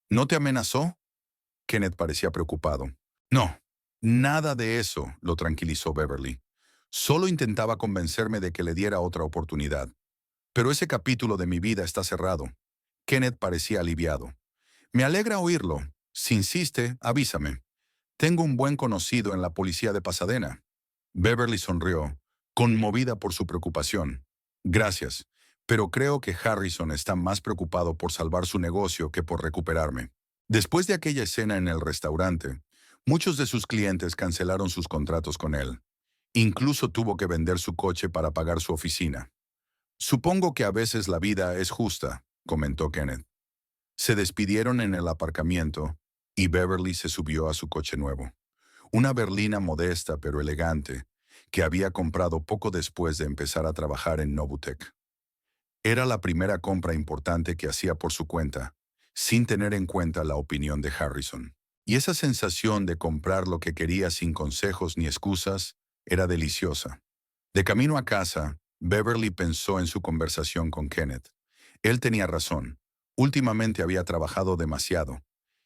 ¿No te amenazó? Kenneth parecía preocupado. No, nada de eso, lo tranquilizó Beverly. Solo intentaba convencerme de que le diera otra oportunidad. Pero ese capítulo de mi vida está cerrado. Kenneth parecía aliviado. Me alegra oírlo. Si insiste, avísame. Tengo un buen conocido en la policía de Pasadena. Beverly sonrió, conmovida por su preocupación. Gracias, pero creo que Harrison está más preocupado por salvar su negocio que por recuperarme. Después de aquella escena en el restaurante, muchos de sus clientes cancelaron sus contratos con él. Incluso tuvo que vender su coche para pagar su oficina. Supongo que a veces la vida es justa, comentó Kenneth. Se despidieron en el aparcamiento y Beverly se subió a su coche nuevo. Una berlina modesta pero elegante que había comprado poco después de empezar a trabajar en Novutec. Era la primera compra importante que hacía por su cuenta, sin tener en cuenta la opinión de Harrison. Y esa sensación de comprar lo que quería sin consejos ni excusas era deliciosa. De camino a casa, Beverly pensó en su conversación con Kenneth. Él tenía razón. Últimamente había trabajado demasiado,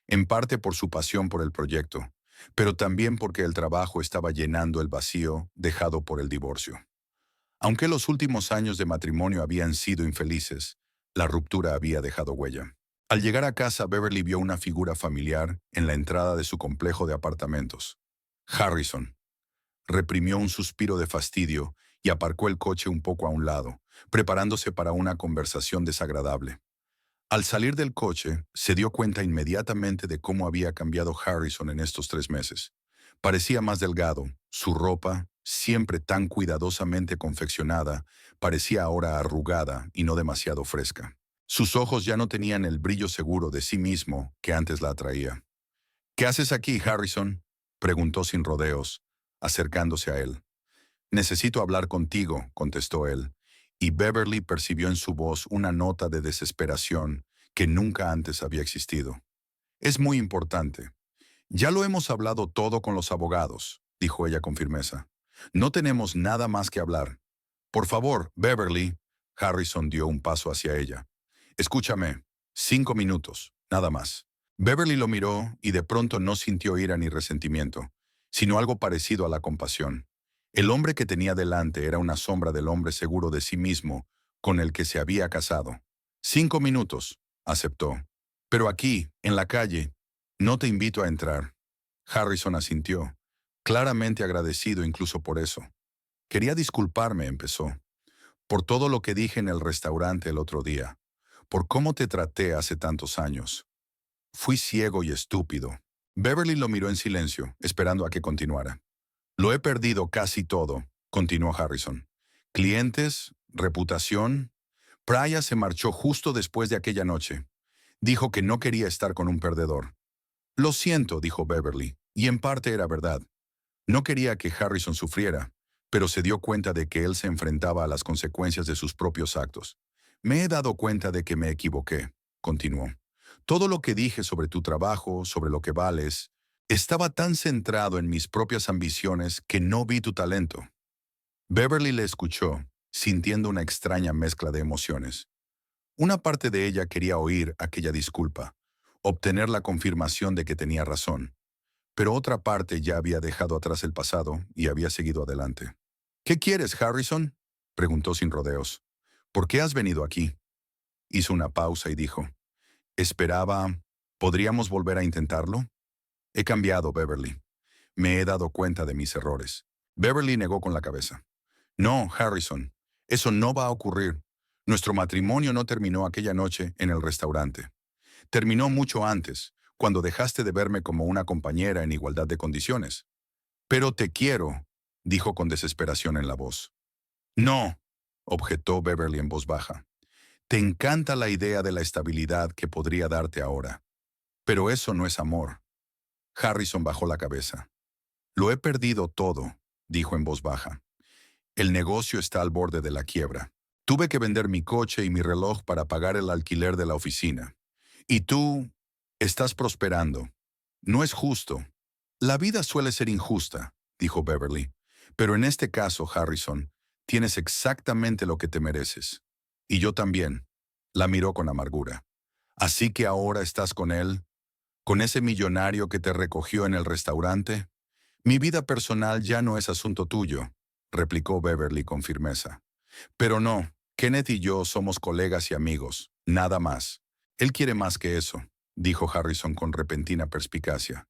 en parte por su pasión por el proyecto, pero también porque el trabajo estaba llenando el vacío dejado por el divorcio. Aunque los últimos años de matrimonio habían sido infelices, la ruptura había dejado huella. Al llegar a casa, Beverly vio una figura familiar en la entrada de su complejo de apartamentos. Harrison. Reprimió un suspiro de fastidio y aparcó el coche un poco a un lado, preparándose para una conversación desagradable. Al salir del coche, se dio cuenta inmediatamente de cómo había cambiado Harrison en estos 3 meses. Parecía más delgado, su ropa, siempre tan cuidadosamente confeccionada, parecía ahora arrugada y no demasiado fresca. Sus ojos ya no tenían el brillo seguro de sí mismo que antes la atraía. ¿Qué haces aquí, Harrison?, preguntó sin rodeos, acercándose a él. Necesito hablar contigo, contestó él, y Beverly percibió en su voz una nota de desesperación que nunca antes había existido. Es muy importante. Ya lo hemos hablado todo con los abogados, dijo ella con firmeza. No tenemos nada más que hablar. Por favor, Beverly. Harrison dio un paso hacia ella. Escúchame. 5 minutos, nada más. Beverly lo miró y de pronto no sintió ira ni resentimiento, sino algo parecido a la compasión. El hombre que tenía delante era una sombra del hombre seguro de sí mismo con el que se había casado. 5 minutos, aceptó. Pero aquí, en la calle, no te invito a entrar. Harrison asintió, claramente agradecido incluso por eso. Quería disculparme, empezó. Por todo lo que dije en el restaurante el otro día, por cómo te traté hace tantos años. Fui ciego y estúpido. Beverly lo miró en silencio, esperando a que continuara. Lo he perdido casi todo, continuó Harrison. Clientes, reputación. Praya se marchó justo después de aquella noche. Dijo que no quería estar con un perdedor. Lo siento, dijo Beverly, y en parte era verdad. No quería que Harrison sufriera, pero se dio cuenta de que él se enfrentaba a las consecuencias de sus propios actos. Me he dado cuenta de que me equivoqué, continuó. Todo lo que dije sobre tu trabajo, sobre lo que vales, estaba tan centrado en mis propias ambiciones que no vi tu talento. Beverly le escuchó, sintiendo una extraña mezcla de emociones. Una parte de ella quería oír aquella disculpa, obtener la confirmación de que tenía razón, pero otra parte ya había dejado atrás el pasado y había seguido adelante. ¿Qué quieres, Harrison?, preguntó sin rodeos. ¿Por qué has venido aquí? Hizo una pausa y dijo, esperaba, ¿podríamos volver a intentarlo? He cambiado, Beverly. Me he dado cuenta de mis errores. Beverly negó con la cabeza. No, Harrison, eso no va a ocurrir. Nuestro matrimonio no terminó aquella noche en el restaurante. Terminó mucho antes, cuando dejaste de verme como una compañera en igualdad de condiciones. Pero te quiero, dijo con desesperación en la voz. No, objetó Beverly en voz baja. Te encanta la idea de la estabilidad que podría darte ahora. Pero eso no es amor. Harrison bajó la cabeza. Lo he perdido todo, dijo en voz baja. El negocio está al borde de la quiebra. Tuve que vender mi coche y mi reloj para pagar el alquiler de la oficina. Y tú estás prosperando. No es justo. La vida suele ser injusta, dijo Beverly. Pero en este caso, Harrison, tienes exactamente lo que te mereces. Y yo también. La miró con amargura. Así que ahora estás con él, con ese millonario que te recogió en el restaurante. Mi vida personal ya no es asunto tuyo, replicó Beverly con firmeza. Pero no, Kenneth y yo somos colegas y amigos, nada más. Él quiere más que eso, dijo Harrison con repentina perspicacia.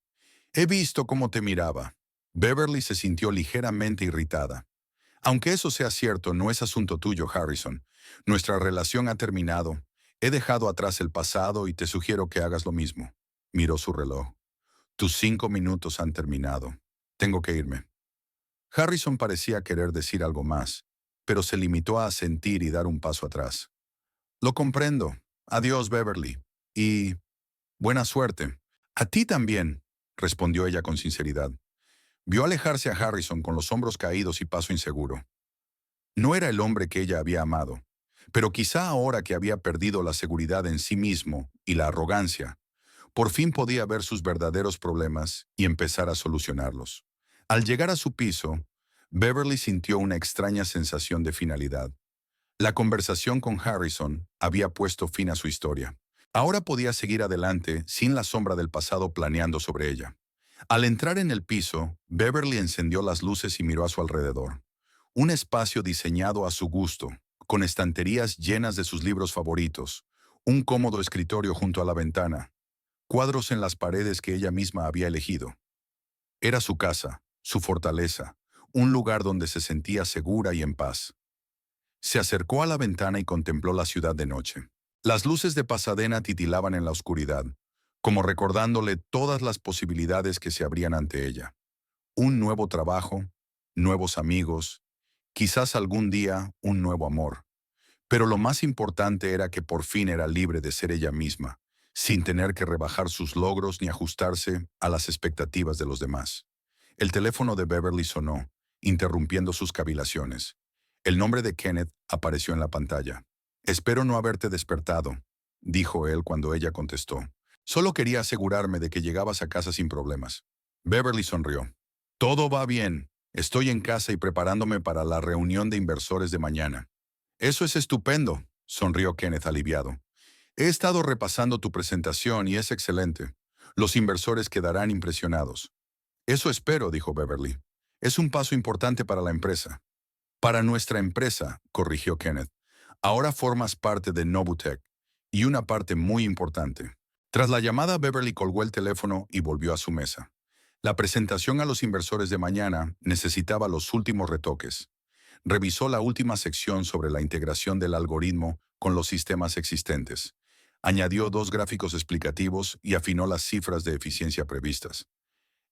He visto cómo te miraba. Beverly se sintió ligeramente irritada. Aunque eso sea cierto, no es asunto tuyo, Harrison. Nuestra relación ha terminado. He dejado atrás el pasado y te sugiero que hagas lo mismo. Miró su reloj. Tus 5 minutos han terminado. Tengo que irme. Harrison parecía querer decir algo más, pero se limitó a asentir y dar un paso atrás. Lo comprendo. Adiós, Beverly. Y buena suerte. A ti también, respondió ella con sinceridad. Vio alejarse a Harrison con los hombros caídos y paso inseguro. No era el hombre que ella había amado, pero quizá ahora que había perdido la seguridad en sí mismo y la arrogancia, por fin podía ver sus verdaderos problemas y empezar a solucionarlos. Al llegar a su piso, Beverly sintió una extraña sensación de finalidad. La conversación con Harrison había puesto fin a su historia. Ahora podía seguir adelante sin la sombra del pasado planeando sobre ella. Al entrar en el piso, Beverly encendió las luces y miró a su alrededor. Un espacio diseñado a su gusto, con estanterías llenas de sus libros favoritos, un cómodo escritorio junto a la ventana, cuadros en las paredes que ella misma había elegido. Era su casa, su fortaleza, un lugar donde se sentía segura y en paz. Se acercó a la ventana y contempló la ciudad de noche. Las luces de Pasadena titilaban en la oscuridad, como recordándole todas las posibilidades que se abrían ante ella. Un nuevo trabajo, nuevos amigos, quizás algún día un nuevo amor. Pero lo más importante era que por fin era libre de ser ella misma, sin tener que rebajar sus logros ni ajustarse a las expectativas de los demás. El teléfono de Beverly sonó, interrumpiendo sus cavilaciones. El nombre de Kenneth apareció en la pantalla. «Espero no haberte despertado», dijo él cuando ella contestó. «Solo quería asegurarme de que llegabas a casa sin problemas». Beverly sonrió. «Todo va bien. Estoy en casa y preparándome para la reunión de inversores de mañana». «Eso es estupendo», sonrió Kenneth aliviado. «He estado repasando tu presentación y es excelente. Los inversores quedarán impresionados». «Eso espero», dijo Beverly. «Es un paso importante para la empresa». «Para nuestra empresa», corrigió Kenneth. «Ahora formas parte de Novutech, y una parte muy importante». Tras la llamada, Beverly colgó el teléfono y volvió a su mesa. La presentación a los inversores de mañana necesitaba los últimos retoques. Revisó la última sección sobre la integración del algoritmo con los sistemas existentes. Añadió 2 gráficos explicativos y afinó las cifras de eficiencia previstas.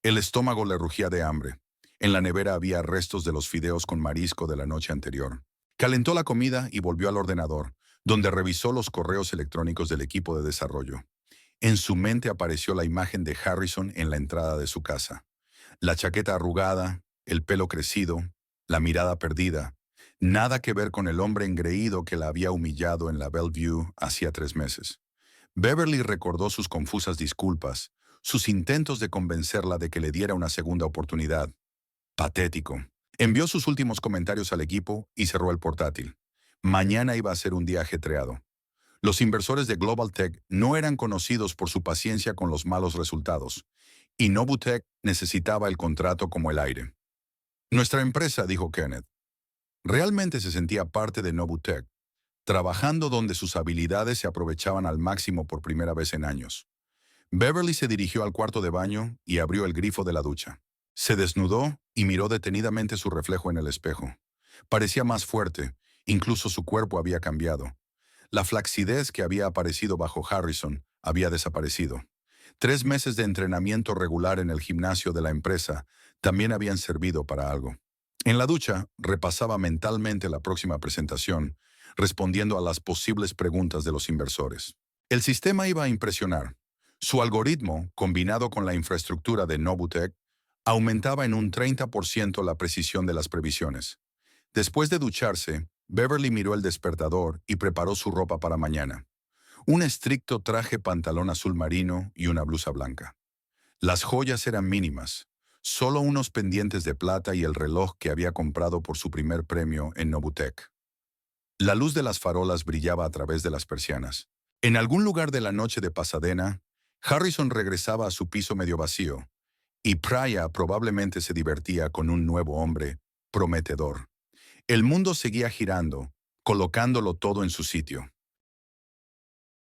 El estómago le rugía de hambre. En la nevera había restos de los fideos con marisco de la noche anterior. Calentó la comida y volvió al ordenador, donde revisó los correos electrónicos del equipo de desarrollo. En su mente apareció la imagen de Harrison en la entrada de su casa. La chaqueta arrugada, el pelo crecido, la mirada perdida. Nada que ver con el hombre engreído que la había humillado en la Bellevue hacía 3 meses. Beverly recordó sus confusas disculpas, sus intentos de convencerla de que le diera una segunda oportunidad. Patético. Envió sus últimos comentarios al equipo y cerró el portátil. Mañana iba a ser un día ajetreado. Los inversores de Global Tech no eran conocidos por su paciencia con los malos resultados, y Novutech necesitaba el contrato como el aire. Nuestra empresa, dijo Kenneth, realmente se sentía parte de Novutech, trabajando donde sus habilidades se aprovechaban al máximo por primera vez en años. Beverly se dirigió al cuarto de baño y abrió el grifo de la ducha. Se desnudó y miró detenidamente su reflejo en el espejo. Parecía más fuerte, incluso su cuerpo había cambiado. La flacidez que había aparecido bajo Harrison había desaparecido. 3 meses de entrenamiento regular en el gimnasio de la empresa también habían servido para algo. En la ducha, repasaba mentalmente la próxima presentación, respondiendo a las posibles preguntas de los inversores. El sistema iba a impresionar. Su algoritmo, combinado con la infraestructura de Novutech, aumentaba en un 30% la precisión de las previsiones. Después de ducharse, Beverly miró el despertador y preparó su ropa para mañana. Un estricto traje pantalón azul marino y una blusa blanca. Las joyas eran mínimas, solo unos pendientes de plata y el reloj que había comprado por su primer premio en Novutech. La luz de las farolas brillaba a través de las persianas. En algún lugar de la noche de Pasadena, Harrison regresaba a su piso medio vacío, y Praya probablemente se divertía con un nuevo hombre, prometedor. El mundo seguía girando, colocándolo todo en su sitio.